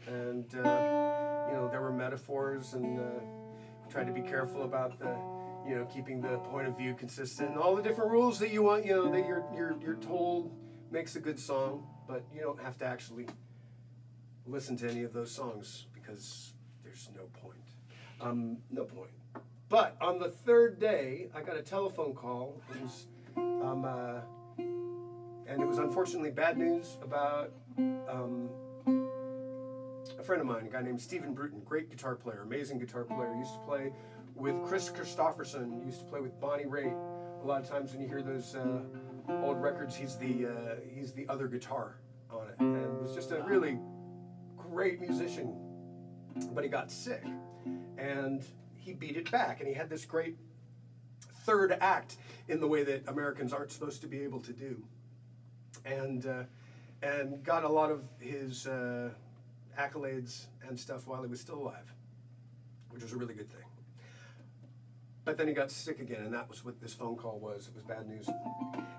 And, there were metaphors, and tried to be careful about the, keeping the point of view consistent. And all the different rules that you want, that you're told makes a good song, but you don't have to actually listen to any of those songs because there's no point. No point. But on the 3rd day, I got a telephone call. It was, and it was unfortunately bad news about a friend of mine, a guy named Stephen Bruton, great guitar player, amazing guitar player. Used to play with Chris Christopherson. Used to play with Bonnie Raitt. A lot of times when you hear those old records, he's the other guitar on it, and was just a really great musician. But he got sick, and he beat it back, and he had this great 3rd act in the way that Americans aren't supposed to be able to do, and got a lot of his accolades and stuff while he was still alive, which was a really good thing. But then he got sick again, and that was what this phone call was. It was bad news.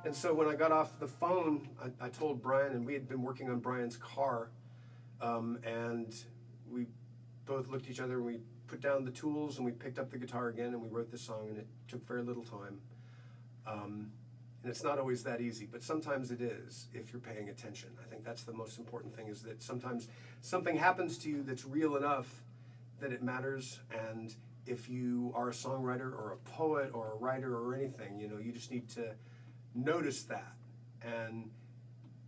And so when I got off the phone, I told Brian, and we had been working on Brian's car, and we both looked at each other, and we put down the tools, and we picked up the guitar again, and we wrote this song, and it took very little time. And it's not always that easy, but sometimes it is if you're paying attention. I think that's the most important thing, is that sometimes something happens to you that's real enough that it matters, and if you are a songwriter or a poet or a writer or anything, you just need to notice that and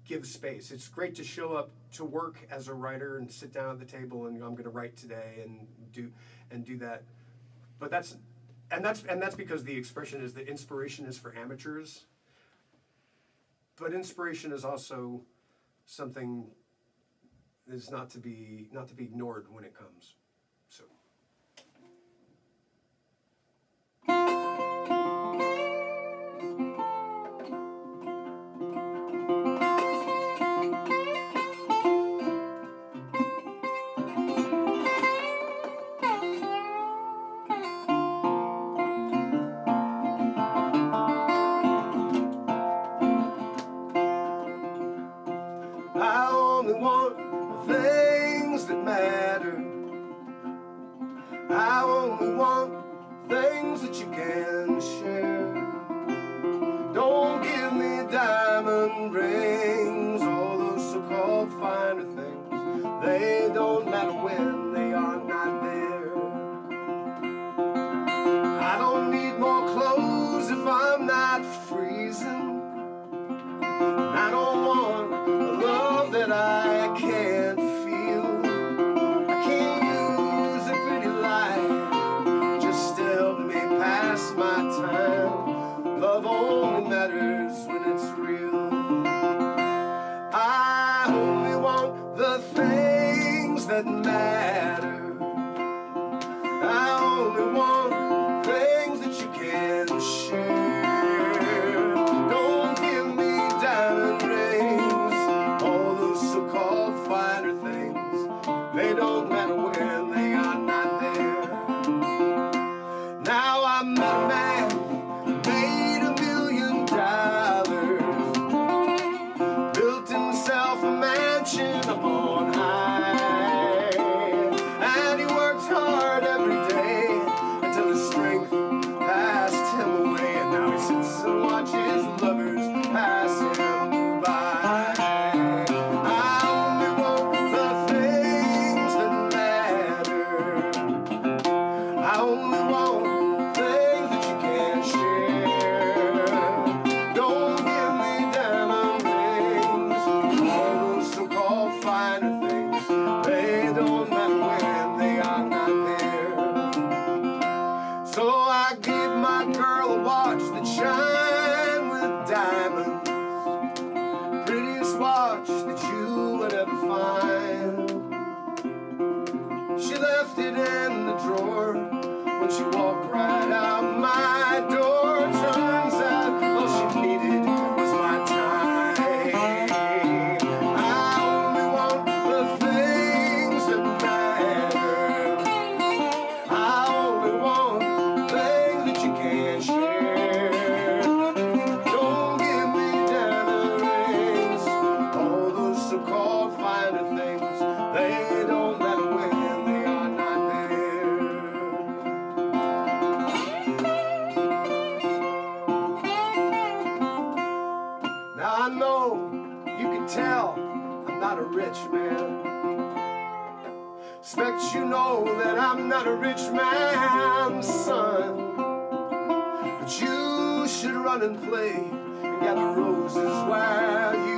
give space. It's great to show up to work as a writer and sit down at the table and I'm going to write today and do that. But that's because the expression is that inspiration is for amateurs. But inspiration is also something that is not to be ignored when it comes. So. I only want the things that matter. I only want things that you can share. Don't give me diamond rings, all those so-called finer things. They don't matter when they are not there. I don't need more clothes if I'm not freezing. I don't want a love that I can't feel. I can't use a pretty light just to help me pass my time. Love only matters when it's real. I only want the things that matter. I only want things that you can share. Don't give me diamond rings, all those so-called finer things. They don't matter when they are not there. Now I met a man who made $1 million, built himself a mansion up on high, and he worked rich man. Expect you know that I'm not a rich man's son, but you should run and play and gather roses while you